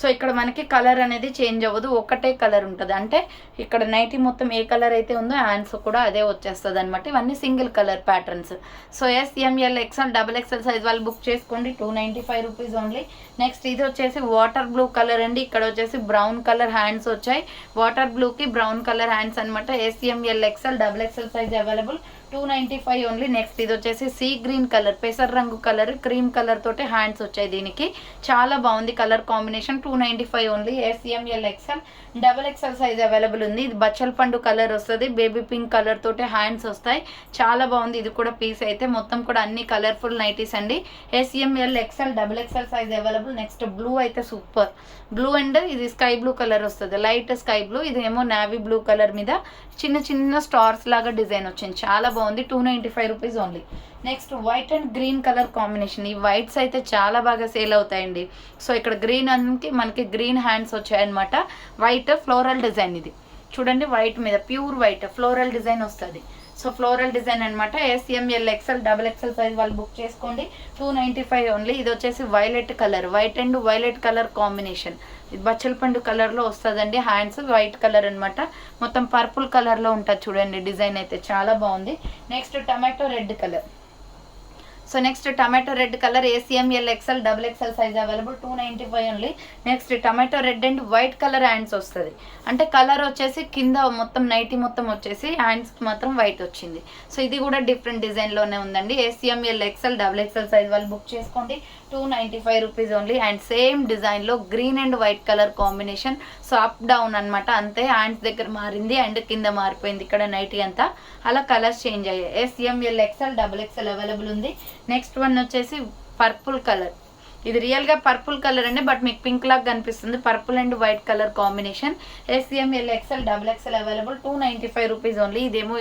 సో ఇక్కడ మనకి కలర్ అనేది చేంజ్ అవ్వదు, ఒకటే కలర్ ఉంటుంది. అంటే ఇక్కడ నైటీ మొత్తం ఏ కలర్ అయితే ఉందో హ్యాండ్స్ కూడా అదే వచ్చేస్తుంది అనమాట. ఇవన్నీ single colour patterns. So ML XL double XL size వాళ్ళు బుక్ చేసుకోండి. 295 రూపీస్ ఓన్లీ. నెక్స్ట్ ఇది వచ్చేసి వాటర్ బ్లూ కలర్ అండి. ఇక్కడ వచ్చేసి బ్రౌన్ కలర్ హ్యాండ్స్ వచ్చాయి. వాటర్ బ్లూకి బ్రౌన్ కలర్ హ్యాండ్స్ అనమాట. M L XL double XL size available, 295 only. Next ఇది వచ్చేసి సీ గ్రీన్ కలర్, పెసర్ రంగు కలర్, క్రీమ్ కలర్ తోటి హ్యాండ్స్ వచ్చాయి. దీనికి చాలా బాగుంది colour combination. 295 only. ML XL double XL size available ఉంది. ఇది బచ్చల పండు కలర్ వస్తుంది, బేబీ పింక్ కలర్ తోటి హ్యాండ్స్ వస్తాయి. చాలా బాగుంది ఇది కూడా పీస్ అయితే. మొత్తం కూడా అన్ని కలర్ఫుల్ నైటీస్ అండి. ML XL double XL size available. Next blue అయితే సూపర్ బ్లూ అండ్ ఇది స్కై బ్లూ కలర్ వస్తుంది, లైట్ స్కై బ్లూ. ఇదేమో నావీ బ్లూ కలర్ మీద చిన్న చిన్న స్టార్స్ లాగా డిజైన్ వచ్చింది, చాలా బాగుంది. 295 rupees only. Next white and green colour combination. ఈ వైట్స్ అయితే చాలా బాగా సేల్ అవుతాయండి. సో ఇక్కడ గ్రీన్ అంటే మనకి గ్రీన్ హ్యాండ్స్ వచ్చాయన్నమాట. వైట్ ఫ్లోరల్ డిజైన్, ఇది చూడండి వైట్ మీద ప్యూర్ వైట్ ఫ్లోరల్ డిజైన్ వస్తుంది. సో ఫ్లోరల్ డిజైన్ అనమాట. SML XL XXL సైజ్ వాళ్ళు బుక్ చేసుకోండి. 295 ఓన్లీ. ఇది వచ్చేసి violet colour, white and violet colour combination. ఇది బచ్చల పండు కలర్లో వస్తుందండి. హ్యాండ్స్ వైట్ కలర్ అనమాట. మొత్తం పర్పుల్ కలర్లో ఉంటుంది చూడండి. డిజైన్ అయితే చాలా బాగుంది. Next tomato red colour. So next tomato red colour SML XL XXL size available. 295 only. Next tomato red and white colour hands వస్తుంది. అంటే కలర్ వచ్చేసి కింద మొత్తం నైటీ మొత్తం వచ్చేసి హ్యాండ్స్కి మాత్రం వైట్ వచ్చింది. సో ఇది కూడా డిఫరెంట్ డిజైన్లోనే ఉందండి. SML XL XXL సైజ్ వాళ్ళు బుక్ చేసుకోండి. 295 రూపీస్ ఓన్లీ. అండ్ సేమ్ డిజైన్లో green and white colour combination. So up down అనమాట, అంతే. హ్యాండ్స్ దగ్గర మారింది అండ్ కింద మారిపోయింది ఇక్కడ నైటీ అంతా. అలా కలర్స్ చేంజ్ అయ్యాయి. SML XL XXL అవైలబుల్ ఉంది. నెక్స్ట్ వన్ వచ్చేసి పర్పుల్ కలర్. ఇది రియల్గా పర్పుల్ కలర్ అండి, బట్ మీకు పింక్ లాగా కనిపిస్తుంది. Purple and white colour combination. SML XL XXL available. 295 rupees only. ఇదేమో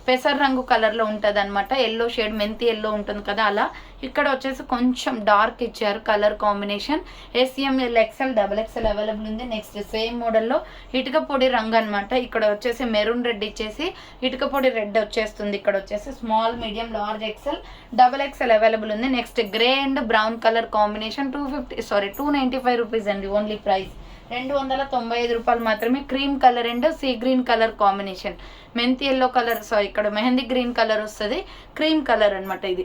పెసర్ రంగు కలర్లో ఉంటుంది అనమాట. ఎల్లో షేడ్, మెంతి ఎల్లో ఉంటుంది కదా అలా. ఇక్కడ వచ్చేసి కొంచెం డార్క్ ఇచ్చారు colour combination. SML XL XXL available ఉంది. నెక్స్ట్ సేమ్ మోడల్లో ఇటుక పొడి రంగు అనమాట. ఇక్కడ వచ్చేసి మెరూన్ రెడ్ ఇచ్చేసి ఇటుక పొడి రెడ్ వచ్చేస్తుంది. ఇక్కడ వచ్చేసి small, medium, large, XL XXL available ఉంది. Next grey and brown colour combination. 295 rupees అండి ఓన్లీ. ప్రైస్ 295 రూపాయలు మాత్రమే. Cream colour and sea green colour combination. మెంతి ఎల్లో కలర్, ఇక్కడ మెహందీ గ్రీన్ కలర్ వస్తుంది. క్రీమ్ కలర్ అనమాట. ఇది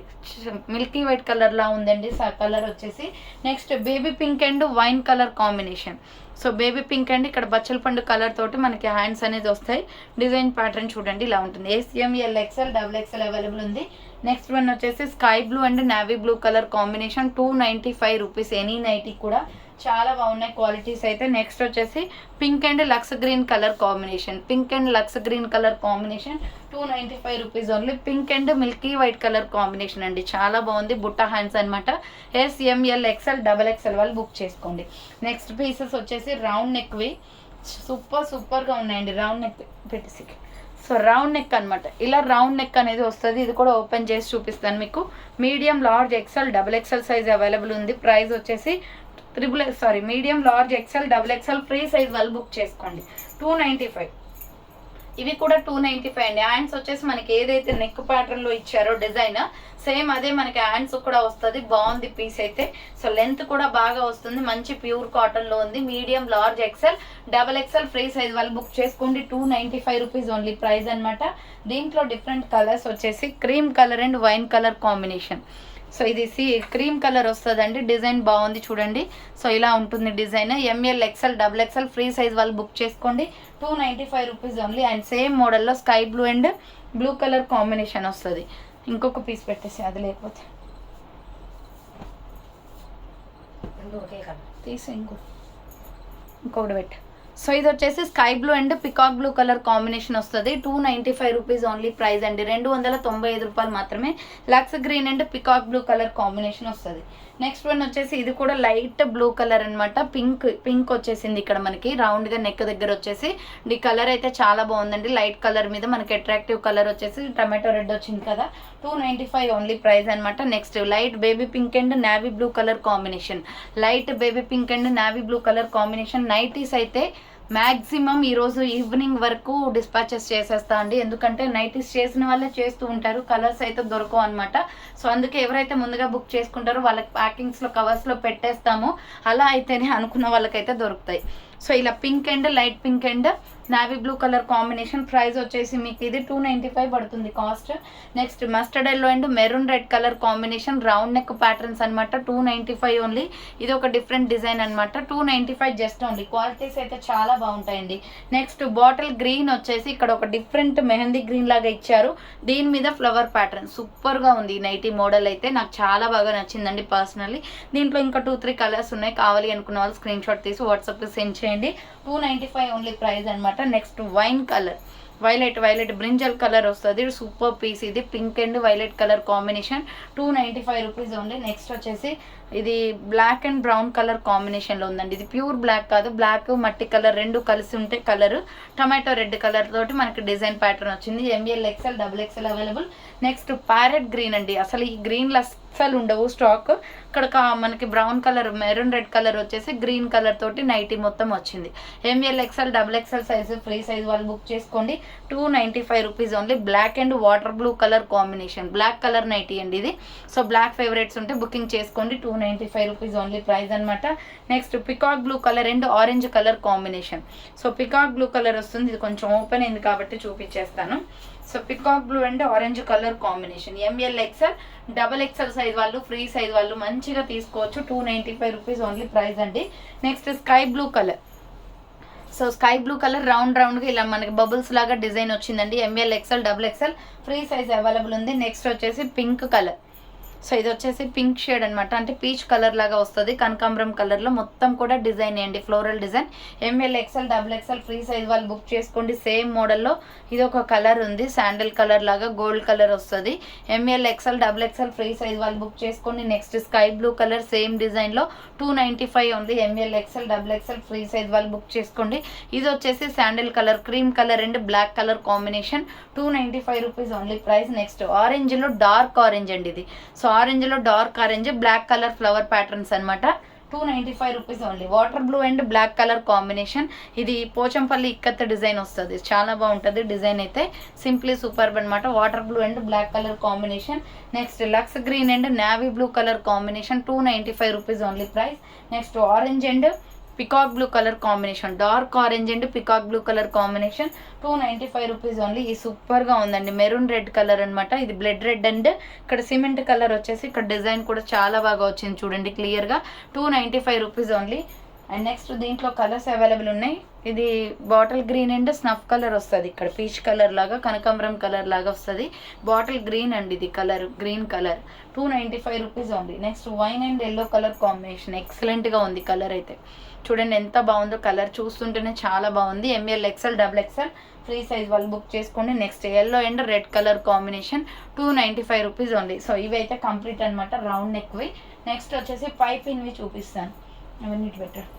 మిల్కీ వైట్ కలర్ లా ఉందండి కలర్ వచ్చేసి. Next baby pink and wine colour combination. So baby pink and ఇక్కడ బచ్చల పండు కలర్ తోటి మనకి హ్యాండ్స్ అనేది వస్తాయి. డిజైన్ ప్యాటర్న్ చూడండి ఇలా ఉంటుంది. SML XL XXL అవైలబుల్ ఉంది. నెక్స్ట్ వన్ వచ్చేసి sky blue and navy blue colour combination. 295 rupees. Any nightie కూడా చాలా బాగున్నాయి క్వాలిటీస్ అయితే. నెక్స్ట్ వచ్చేసి pink and lux green colour combination. Pink and lux green colour combination. 295 rupees only. Pink and milky white colour combination అండి. చాలా బాగుంది. బుట్ట hands అనమాట. SML XL XXL వాళ్ళు బుక్ చేసుకోండి. నెక్స్ట్ పీసెస్ వచ్చేసి రౌండ్ నెక్వి. సూపర్గా ఉన్నాయండి. రౌండ్ నెక్ పెట్టేసి. సో రౌండ్ నెక్ అనమాట. ఇలా రౌండ్ నెక్ అనేది వస్తుంది. ఇది కూడా ఓపెన్ చేసి చూపిస్తాను మీకు. Medium, large, XL XXL size available ఉంది. ప్రైస్ వచ్చేసి medium, large, XL XXL free size వాళ్ళు బుక్ చేసుకోండి. 295. ఇవి కూడా 295 అండి. హ్యాండ్స్ వచ్చేసి మనకి ఏదైతే నెక్ ప్యాటర్న్ లో ఇచ్చారో డిజైన్ సేమ్ అదే మనకి హ్యాండ్స్ కూడా వస్తుంది. బాగుంది పీస్ అయితే. సో లెంత్ కూడా బాగా వస్తుంది. మంచి ప్యూర్ కాటన్ లో ఉంది. Medium, large, XL XXL free size వాళ్ళు బుక్ చేసుకోండి. 295 రూపీస్ ఓన్లీ ప్రైస్ అనమాట. దీంట్లో డిఫరెంట్ కలర్స్ వచ్చేసి cream colour and wine colour combination. So ఇది క్రీమ్ కలర్ వస్తుందండి. డిజైన్ బాగుంది చూడండి. సో ఇలా ఉంటుంది design. ML XL XXL free size వాళ్ళు బుక్ చేసుకోండి. 295 రూపీస్ ఓన్లీ. అండ్ సేమ్ మోడల్లో sky blue and blue colour combination వస్తుంది. ఇంకొక పీస్ పెట్టేసి అది లేకపోతే తీసి ఇంకొకటి పెట్టు. సో ఇది వచ్చేసి sky blue and peacock blue colour combination వస్తుంది. 295 రూపీస్ ఓన్లీ ప్రైస్ అండి. 295 రూపాయలు మాత్రమే. లక్స్ green and peacock blue colour combination వస్తుంది. నెక్స్ట్ వన్ వచ్చేసి ఇది కూడా లైట్ బ్లూ కలర్ అనమాట. పింక్ వచ్చేసింది ఇక్కడ మనకి రౌండ్ గా నెక్ దగ్గర వచ్చేసి. ఈ కలర్ అయితే చాలా బాగుందండి. లైట్ కలర్ మీద మనకి అట్రాక్టివ్ కలర్ వచ్చేసి టమాటో రెడ్ వచ్చింది కదా. 295 ఓన్లీ ప్రైస్ అనమాట. Next light baby pink and navy blue colour combination. Light baby pink and navy blue colour combination. Nighties అయితే మ్యాక్సిమం ఈరోజు ఈవినింగ్ వరకు డిస్పాచెస్ చేసేస్తా అండి. ఎందుకంటే నైటీస్ చేసిన వాళ్ళే చేస్తూ ఉంటారు. కలర్స్ అయితే దొరకవు అనమాట. సో అందుకే ఎవరైతే ముందుగా బుక్ చేసుకుంటారో వాళ్ళకి ప్యాకింగ్స్లో కవర్స్లో పెట్టేస్తాము. అలా అయితేనే అనుకున్న వాళ్ళకైతే దొరుకుతాయి. సో ఇలా pink and light pink and navy blue colour combination. Price వచ్చేసి మీకు ఇది 295 పడుతుంది cost. Next mustard yellow and maroon red colour combination. Round neck patterns అనమాట. 295 ఓన్లీ. ఇది ఒక డిఫరెంట్ డిజైన్ అనమాట. 295 జస్ట్ ఓన్లీ. క్వాలిటీస్ అయితే చాలా బాగుంటాయండి. నెక్స్ట్ బాటిల్ గ్రీన్ వచ్చేసి ఇక్కడ ఒక డిఫరెంట్ మెహందీ గ్రీన్ లాగా ఇచ్చారు. దీని మీద ఫ్లవర్ ప్యాటర్న్ సూపర్గా ఉంది. నైటీ మోడల్ అయితే నాకు చాలా బాగా నచ్చిందండి పర్సనల్లీ. దీంట్లో ఇంకా 2-3 కలర్స్ ఉన్నాయి. కావాలి అనుకున్న వాళ్ళు స్క్రీన్ షాట్ తీసి వాట్సాప్కి సెండ్ చేయండి. 295 ఓన్లీ ప్రైస్ అనమాట. Next wine colour. Violet brinjal colour వస్తుంది. సూపర్ పీస్ ఇది, pink and violet colour combination, 295 rupees only. Next వచ్చేసి ఇది బ్లాక్ అండ్ బ్రౌన్ కలర్ కాంబినేషన్లో ఉందండి. ఇది ప్యూర్ బ్లాక్ కాదు, బ్లాక్ మట్టి కలర్ రెండు కలిసి ఉంటే కలర్, టమాటో రెడ్ కలర్ తోటి మనకి డిజైన్ ప్యాటర్న్ వచ్చింది. ML XL XXL అవైలబుల్. నెక్స్ట్ ప్యారెట్ గ్రీన్ అండి, అసలు ఈ గ్రీన్లో అస్సలు ఉండవు స్టాక్. ఇక్కడ మనకి brown colour, maroon red colour వచ్చేసి గ్రీన్ కలర్ తోటి నైటీ మొత్తం వచ్చింది. ML XL XXL size, free size వాళ్ళు బుక్ చేసుకోండి. 295 rupees only. Black and water blue colour combination, black colour nighty అండి ఇది. సో బ్లాక్ ఫేవరెట్స్ ఉంటే బుకింగ్ చేసుకోండి. 295 రూపీస్ ఓన్లీ ప్రైస్ అనమాట. Next peacock blue colour and orange colour combination. So peacock blue colour వస్తుంది, ఇది కొంచెం open అయింది కాబట్టి చూపించేస్తాను. So peacock blue and orange colour combination, ML XL XXL size వాళ్ళు, ఫ్రీ సైజ్ వాళ్ళు మంచిగా తీసుకోవచ్చు. 295 రూపీస్ ఓన్లీ ప్రైస్ అండి. Next sky blue colour. So sky blue colour రౌండ్గా ఇలా మనకి బబుల్స్ లాగా డిజైన్ వచ్చిందండి. ML XL XXL free size available ఉంది. నెక్స్ట్ వచ్చేసి పింక్ కలర్. సో ఇది వచ్చేసి పింక్ షేడ్ అనమాట, అంటే పీచ్ కలర్ లాగా వస్తుంది. కనకాంబరం కలర్లో మొత్తం కూడా డిజైన్ అండి, floral design. ML XL XXL free size వాళ్ళు బుక్ చేసుకోండి. సేమ్ మోడల్లో ఇది ఒక కలర్ ఉంది, శాండిల్ కలర్ లాగా గోల్డ్ కలర్ వస్తుంది. ML XL XXL free size వాళ్ళు బుక్ చేసుకోండి. Next sky blue colour same డిజైన్లో 295 only. ML XL XXL free size వాళ్ళు బుక్ చేసుకోండి. ఇది వచ్చేసి sandal colour, cream colour and black colour combination, 295 rupees only price. Next ఆరెంజ్లో dark orange అండి ఇది. సో ఆరెంజ్లో dark orange, black colour flower patterns అనమాట, 295 rupees only. Water blue and black colour combination, ఇది పోచంపల్లి ఇక్కత్ డిజైన్ వస్తుంది, చాలా బాగుంటుంది డిజైన్ అయితే, సింప్లీ సూపర్బ్ అనమాట. Water blue and black colour combination. Next lux green and navy blue colour combination, 295 rupees only price. Next orange and peacock blue colour combination, dark orange and peacock blue colour combination, 295 rupees only. ఈ సూపర్గా ఉందండి, maroon red colour అనమాట, ఇది blood red and ఇక్కడ cement colour వచ్చేసి ఇక్కడ design కూడా చాలా బాగా వచ్చింది చూడండి క్లియర్గా, 295 రూపీస్ ఓన్లీ. అండ్ నెక్స్ట్ దీంట్లో కలర్స్ అవైలబుల్ ఉన్నాయి. ఇది bottle green and snuff colour వస్తుంది, ఇక్కడ పీచ్ కలర్ లాగా కనకాంబరం కలర్ లాగా వస్తుంది. బాటిల్ గ్రీన్ అండి ఇది colour, green colour, 295 rupees only. Next wine and yellow colour combination, ఎక్సలెంట్గా ఉంది కలర్ అయితే, చూడండి ఎంత బాగుందో, కలర్ చూస్తుంటేనే చాలా బాగుంది. ML XL XXL free size వాళ్ళు బుక్ చేసుకోండి. Next yellow and red colour combination, 295 rupees only. So ఇవి అయితే కంప్లీట్ అనమాట, రౌండ్ నెక్వి. నెక్స్ట్ వచ్చేసి పైపిన్వి చూపిస్తాను, అవన్నీ బెటర్.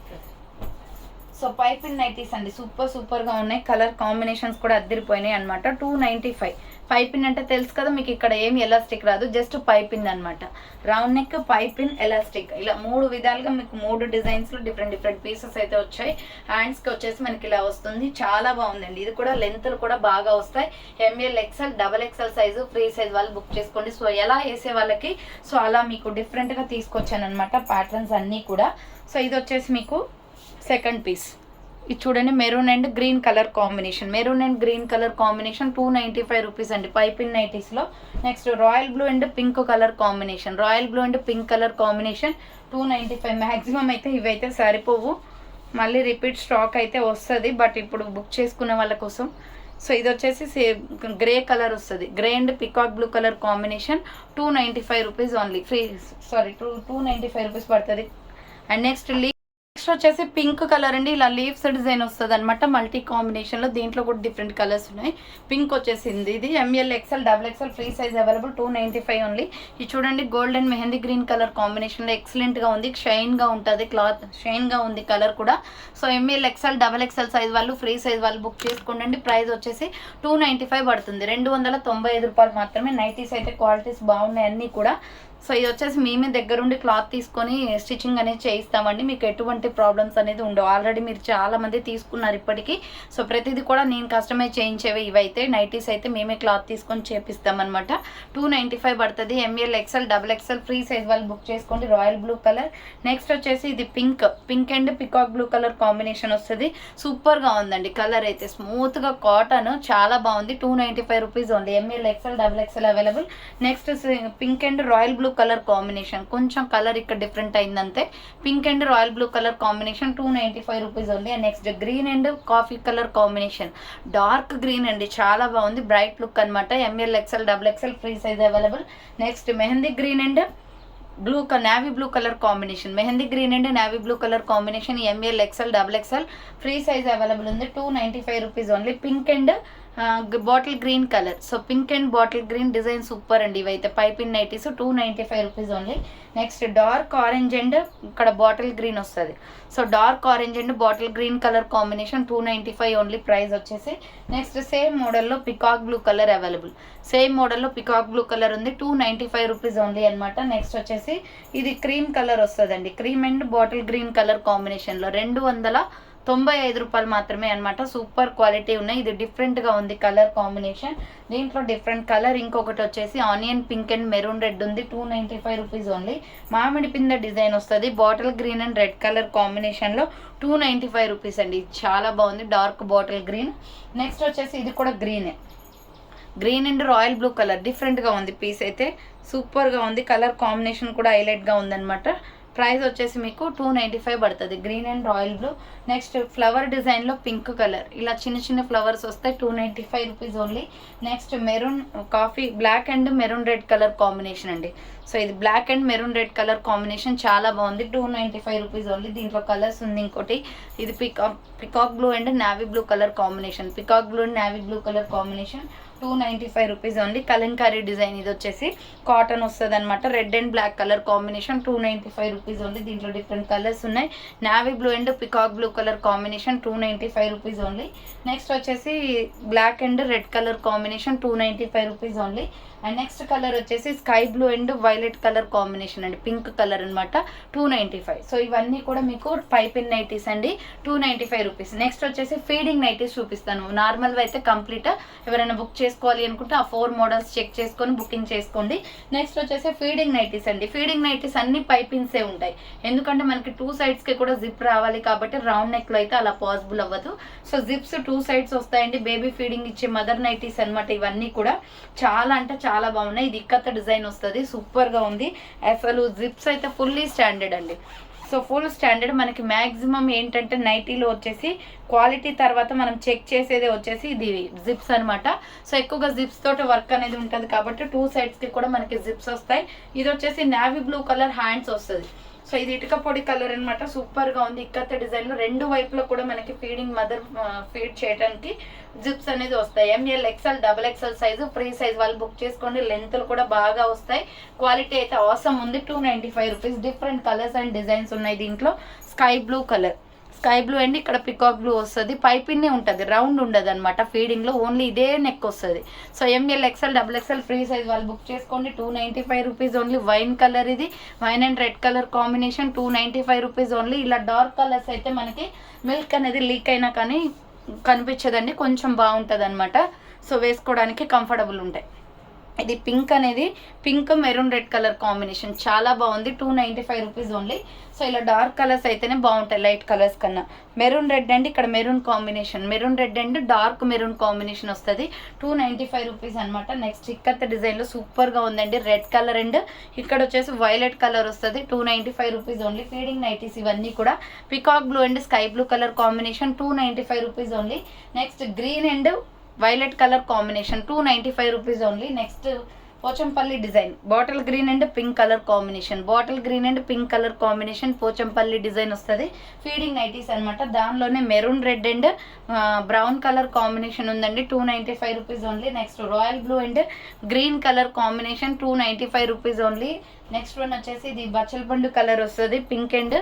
సో పైపిన్ నైటీస్ అండి, సూపర్గా ఉన్నాయి, కలర్ కాంబినేషన్స్ కూడా అద్దరిపోయినాయి అనమాట. 295. పైపిన్ అంటే తెలుసు కదా మీకు, ఇక్కడ ఏమి ఎలాస్టిక్ రాదు, జస్ట్ పైపిన్ అనమాట. రౌండ్ నెక్, పైపిన్, ఎలాస్టిక్, ఇలా 3 విధాలుగా మీకు 3 డిజైన్స్లో డిఫరెంట్ పీసెస్ అయితే వచ్చాయి. హ్యాండ్స్కి వచ్చేసి మనకి ఇలా వస్తుంది, చాలా బాగుందండి. ఇది కూడా లెంత్లు కూడా బాగా వస్తాయి. ML XL XXL size, free size వాళ్ళు బుక్ చేసుకోండి. సో ఎలా వేసే వాళ్ళకి సో అలా మీకు డిఫరెంట్గా తీసుకొచ్చాను అనమాట ప్యాటర్న్స్ అన్నీ కూడా. సో ఇది వచ్చేసి మీకు సెకండ్ పీస్, ఇది చూడండి maroon and green colour combination, 295 rupees అండి పైపిన్ నైటీస్లో. Next royal blue and pink colour combination, royal blue and pink colour combination, 295. Maximum అయితే ఇవైతే సరిపోవు, మళ్ళీ రిపీట్ స్టాక్ అయితే వస్తుంది, బట్ ఇప్పుడు బుక్ చేసుకునే వాళ్ళ కోసం. సో ఇది వచ్చేసి గ్రే కలర్ వస్తుంది, grey and peacock blue colour combination, 295 rupees only. Free 295 rupees పడుతుంది. అండ్ నెక్స్ట్ వచ్చేసి పింక్ కలర్ అండి, ఇలా లీవ్స్ డిజైన్ వస్తుంది అనమాట, మల్టీ కాంబినేషన్లో. దీంట్లో కూడా డిఫరెంట్ కలర్స్ ఉన్నాయి. పింక్ వచ్చేసింది, ఇది ML XL XXL free size available, 295 only. ఇది చూడండి gold and mehndi green colour కాంబినేషన్లో ఎక్సలెంట్గా ఉంది, షైన్గా ఉంటుంది, క్లాత్ షైన్గా ఉంది కలర్ కూడా. So ML XL XXL size వాళ్ళు, ఫ్రీ సైజ్ వాళ్ళు బుక్ చేసుకోండి. ప్రైస్ వచ్చేసి 295 పడుతుంది, 295 రూపాయలు మాత్రమే. నైటీస్ అయితే క్వాలిటీస్ బాగున్నాయి అన్నీ కూడా. సో ఇది వచ్చేసి మేమే దగ్గరుండి క్లాత్ తీసుకొని స్టిచ్చింగ్ అనేది చేయిస్తామండి, మీకు ఎటువంటి ప్రాబ్లమ్స్ అనేది ఉండవు. ఆల్రెడీ మీరు చాలామంది తీసుకున్నారు ఇప్పటికీ. సో ప్రతిదీ కూడా నేను కస్టమైజ్ చేయించేవి ఇవైతే. నైటీస్ అయితే మేమే క్లాత్ తీసుకొని చేపిస్తామన్నమాట. 295 పడుతుంది. ML XL XXL free size వాళ్ళు బుక్ చేసుకోండి, రాయల్ బ్లూ కలర్. నెక్స్ట్ వచ్చేసి ఇది pink and peacock blue colour combination వస్తుంది, సూపర్గా ఉందండి కలర్ అయితే, స్మూత్గా కాటన్, చాలా బాగుంది. 295 rupees only. ML XL XXL అవైలబుల్. Next pink and royal blue colour combination, కొంచెం కలర్ ఇక్కడ డిఫరెంట్ అయిందంతే. Pink and royal blue colour combination, 295 rupees only. Next green and coffee colour combination, dark green అండి, చాలా బాగుంది, bright look అనమాట. ML XL XXL free size available. Next mehndi green and navy blue colour combination, mehndi green and navy blue colour combination, ML XL XXL free size available ఉంది, 295 rupees only. Pink and bottle green colour. So pink and bottle green design super అండి. ఇవైతే piping nighties 295 rupees only. Next dark orange and ఇక్కడ bottle green వస్తుంది. So dark orange and bottle green colour combination 295 only price వచ్చేసి. Next same మోడల్లో peacock blue colour available. Same మోడల్లో peacock blue colour ఉంది, 295 rupees only అనమాట. Next వచ్చేసి ఇది cream colour వస్తుందండి. Cream and bottle green colour కాంబినేషన్లో 295 రూపాయలు మాత్రమే అనమాట. సూపర్ క్వాలిటీ ఉన్నాయి. ఇది డిఫరెంట్గా ఉంది కలర్ కాంబినేషన్. దీంట్లో డిఫరెంట్ కలర్ ఇంకొకటి వచ్చేసి onion pink and maroon red ఉంది, 295 రూపీస్ ఓన్లీ. మామిడి పింద డిజైన్ వస్తుంది, bottle green and red colour కాంబినేషన్లో 295 రూపీస్ అండి. చాలా బాగుంది, డార్క్ బాటిల్ గ్రీన్. నెక్స్ట్ వచ్చేసి ఇది కూడా గ్రీనే, green and royal blue colour. డిఫరెంట్గా ఉంది పీస్ అయితే, సూపర్గా ఉంది. కలర్ కాంబినేషన్ కూడా హైలైట్గా ఉందన్నమాట. ప్రైస్ వచ్చేసి మీకు 295 పడుతుంది, green and royal blue. Next flower డిజైన్లో పింక్ కలర్, ఇలా చిన్న చిన్న ఫ్లవర్స్ వస్తాయి, 295 rupees only. Next maroon coffee black and maroon red colour combination అండి. సో ఇది black and maroon red colour combination చాలా బాగుంది, 295 రూపీస్ ఓన్లీ. దీంట్లో కలర్స్ ఉంది ఇంకోటి, ఇది peacock blue and navy blue colour combination. Peacock blue and navy blue colour combination 295 rupees only. Kalamkari design, ఇది వచ్చేసి కాటన్ వస్తుంది అనమాట. Red and black colour combination 295 rupees only. దీంట్లో డిఫరెంట్ కలర్స్ ఉన్నాయి. Navy blue and peacock blue colour combination 295 rupees only. Next వచ్చేసి black and red colour combination 295 rupees only. And next colour వచ్చేసి sky blue and violet colour combination అండి, pink colour అనమాట, 295. So ఇవన్నీ కూడా మీకు piping nighties అండి, 295 rupees. Next వచ్చేసి feeding nighties చూపిస్తాను. నార్మల్గా అయితే కంప్లీట్ ఎవరైనా బుక్ చేసుకోవాలి అనుకుంటే ఆ 4 మోడల్స్ చెక్ చేసుకొని బుకింగ్ చేసుకోండి. నెక్స్ట్ వచ్చేసి ఫీడింగ్ నైటీస్ అండి. ఫీడింగ్ నైటీస్ అన్ని పైపిన్సే ఉంటాయి, ఎందుకంటే మనకి 2 సైడ్స్కి కూడా జిప్ రావాలి కాబట్టి. రౌండ్ నెక్లో అయితే అలా పాసిబుల్ అవ్వదు. సో జిప్స్ 2 సైడ్స్ వస్తాయండి. బేబీ ఫీడింగ్ ఇచ్చే మదర్ నైటీస్ అనమాట. ఇవన్నీ కూడా చాలా అంటే చాలా బాగున్నాయి. ఇది ఇక్కత డిజైన్ వస్తుంది, సూపర్గా ఉంది. అసలు జిప్స్ అయితే ఫుల్లీ స్టాండర్డ్ అండి. So full standard. మనకి మ్యాక్సిమం ఏంటంటే నైటీలో వచ్చేసి క్వాలిటీ తర్వాత మనం చెక్ చేసేదే వచ్చేసి ఇది జిప్స్ అనమాట. సో ఎక్కువగా జిప్స్ తోటి వర్క్ అనేది ఉంటుంది కాబట్టి 2 సైడ్స్కి కూడా మనకి జిప్స్ వస్తాయి. ఇది వచ్చేసి నావీ బ్లూ కలర్ హ్యాండ్స్ వస్తుంది. సో ఇది ఇటుక పొడి కలర్ అనమాట, సూపర్గా ఉంది. ఇక్కత డిజైన్లో 2 వైపులో కూడా మనకి ఫీడింగ్ మదర్ ఫీడ్ చేయడానికి జిప్స్ అనేది వస్తాయి. ML XL double XL size free size వాళ్ళు బుక్ చేసుకోండి. లెంత్లు కూడా బాగా వస్తాయి. క్వాలిటీ అయితే అవసరం ఉంది, 295 rupees. Different colours and designs ఉన్నాయి దీంట్లో. Sky blue colour, sky blue అండి, ఇక్కడ పికాక్ బ్లూ వస్తుంది. పైపిన్నే ఉంటుంది, రౌండ్ ఉండదు అనమాట. ఫీడింగ్లో ఓన్లీ ఇదే నెక్ వస్తుంది. So ML XL double XL free size వాళ్ళు బుక్ చేసుకోండి, 295 రూపీస్ ఓన్లీ. వైన్ కలర్, ఇది wine and red colour combination 295 rupees only. ఇలా డార్క్ కలర్స్ అయితే మనకి మిల్క్ అనేది లీక్ అయినా కానీ కనిపించదండి, కొంచెం బాగుంటుంది అనమాట. సో వేసుకోవడానికి కంఫర్టబుల్ ఉంటాయి. ఇది పింక్ అనేది pink maroon red colour combination చాలా బాగుంది, 295 రూపీస్ ఓన్లీ. సో ఇలా డార్క్ కలర్స్ అయితేనే బాగుంటాయి లైట్ కలర్స్ కన్నా. మెరూన్ రెడ్ అండి, ఇక్కడ maroon combination, maroon red and dark maroon combination వస్తుంది, 295 రూపీస్ అనమాట. నెక్స్ట్ ఇక్కత డిజైన్లో సూపర్గా ఉందండి, రెడ్ కలర్ అండ్ ఇక్కడ వచ్చేసి వైలెట్ కలర్ వస్తుంది, 295 రూపీస్ ఓన్లీ. ఫీడింగ్ నైటీస్ ఇవన్నీ కూడా. Peacock blue and sky blue colour combination 295 rupees only. Next green and violet colour combination 295 rupees only. Next Pochampally design, bottle green and pink colour combination, bottle green and pink colour combination Pochampally design వస్తుంది. Feeding nighties అనమాట. దానిలోనే maroon red and brown colour combination ఉందండి, 295 rupees only. Next royal blue and green colour combination 295 rupees only. Next one వచ్చేసి ఇది బచ్చలపండు colour వస్తుంది, pink and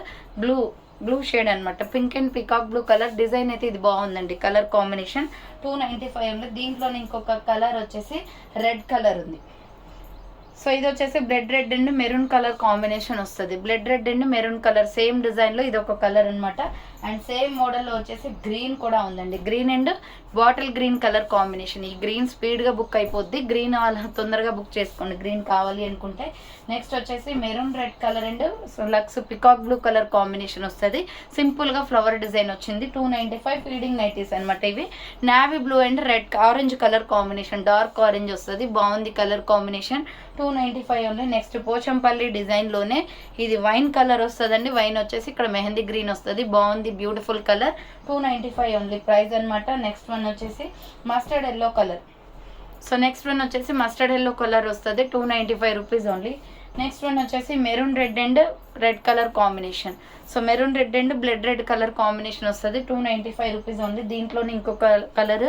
blue shade అనమాట, pink and peacock blue colour design అయితే ఇది బాగుందండి. కలర్ కాంబినేషన్ 295 ఉంది. దీంట్లోనే ఇంకొక కలర్ వచ్చేసి రెడ్ కలర్ ఉంది. సో ఇది వచ్చేసి blood red and maroon colour combination వస్తుంది. Blood red and maroon colour same డిజైన్లో ఇది ఒక కలర్ అనమాట. అండ్ సేమ్ మోడల్లో వచ్చేసి గ్రీన్ కూడా ఉందండి, green and bottle green colour combination. ఈ గ్రీన్ స్పీడ్గా బుక్ అయిపోద్ది, గ్రీన్ తొందరగా బుక్ చేసుకోండి గ్రీన్ కావాలి అనుకుంటే. నెక్స్ట్ వచ్చేసి మెరూన్ రెడ్ కలర్ అండ్ లక్స్ పికాక్ బ్లూ కలర్ కాంబినేషన్ వస్తుంది. సింపుల్గా ఫ్లవర్ డిజైన్ వచ్చింది, 295. ఫీడింగ్ నైటీస్ అనమాట ఇవి. Navy blue and red orange colour combination, dark orange వస్తుంది, బాగుంది కలర్ కాంబినేషన్, 295 ఉంది. నెక్స్ట్ పోచంపల్లి డిజైన్లోనే ఇది వైన్ కలర్ వస్తుందండి. వైన్ వచ్చేసి ఇక్కడ మెహందీ గ్రీన్ వస్తుంది, బాగుంది బ్యూటిఫుల్ కలర్, 295 ఓన్లీ ప్రైస్ అనమాట. నెక్స్ట్ వన్ వచ్చేసి mustard yellow colour. So next one వచ్చేసి మస్టర్డ్ ఎల్లో కలర్ వస్తుంది, 295 రూపీస్ ఓన్లీ. నెక్స్ట్ వన్ వచ్చేసి maroon red and red colour combination. So maroon red and blood red colour combination వస్తుంది. 295 rupees ఉంది. దీంట్లోనే ఇంకొక colour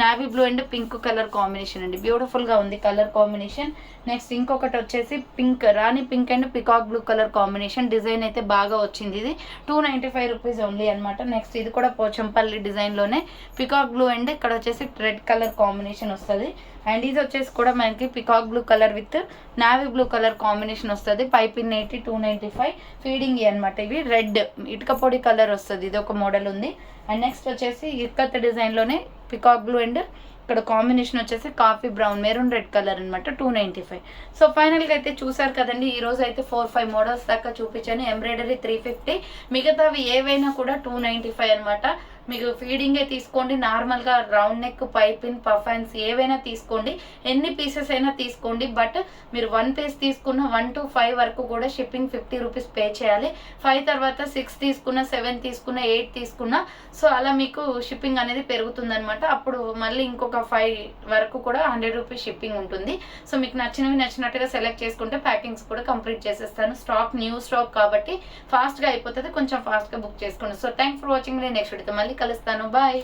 navy blue and pink colour combination అండి. బ్యూటిఫుల్గా ఉంది కలర్ కాంబినేషన్. నెక్స్ట్ ఇంకొకటి వచ్చేసి pink, Rani pink and peacock blue colour combination. Design అయితే బాగా వచ్చింది. ఇది 295 రూపీస్ ఓన్లీ అనమాట. నెక్స్ట్ ఇది కూడా పోచంపల్లి డిజైన్లోనే పికాక్ బ్లూ అండ్ ఇక్కడ వచ్చేసి రెడ్ కలర్ కాంబినేషన్ వస్తుంది. అండ్ ఇది వచ్చేసి కూడా మనకి peacock blue colour with navy blue colour combination వస్తుంది. పైపిన్ 80, 295 ఫీడింగ్ అనమాట. ఇవి రెడ్ ఇటుక పొడి కలర్ వస్తుంది. ఇది ఒక మోడల్ ఉంది. అండ్ నెక్స్ట్ వచ్చేసి ఇక్కత్ డిజైన్లోనే పికాక్ బ్లూ అండ్ ఇక్కడ కాంబినేషన్ వచ్చేసి coffee brown maroon red colour అనమాట. 295. సో ఫైనల్గా అయితే చూసారు కదండి. ఈ రోజు అయితే 4-5 మోడల్స్ దాకా చూపించాను. ఎంబ్రాయిడరీ 350, మిగతావి ఏవైనా కూడా 295 అనమాట. మీకు ఫీడింగే తీసుకోండి, నార్మల్గా రౌండ్ నెక్, పైపిన్, పఫాన్స్ ఏవైనా తీసుకోండి, ఎన్ని పీసెస్ అయినా తీసుకోండి. బట్ మీరు 1 పీస్ తీసుకున్న 1 to 5 వరకు కూడా షిప్పింగ్ 50 రూపీస్ పే చేయాలి. 5 తర్వాత 6 తీసుకున్న, 7 తీసుకున్న, 8 తీసుకున్న, సో అలా మీకు షిప్పింగ్ అనేది పెరుగుతుంది అనమాట. అప్పుడు మళ్ళీ ఇంకొక 5 వరకు కూడా 100 రూపీస్ షిప్పింగ్ ఉంటుంది. సో మీకు నచ్చినట్టుగా సెలెక్ట్ చేసుకుంటే ప్యాకింగ్స్ కూడా కంప్లీట్ చేసేస్తాను. న్యూ స్టాక్ కాబట్టి ఫాస్ట్గా అయిపోతుంది. కొంచెం ఫాస్ట్గా బుక్ చేసుకోండి. So thanks for watching. నేను నెక్స్ట్ వీడియోతో మళ్ళీ కలుస్తాను. బాయ్.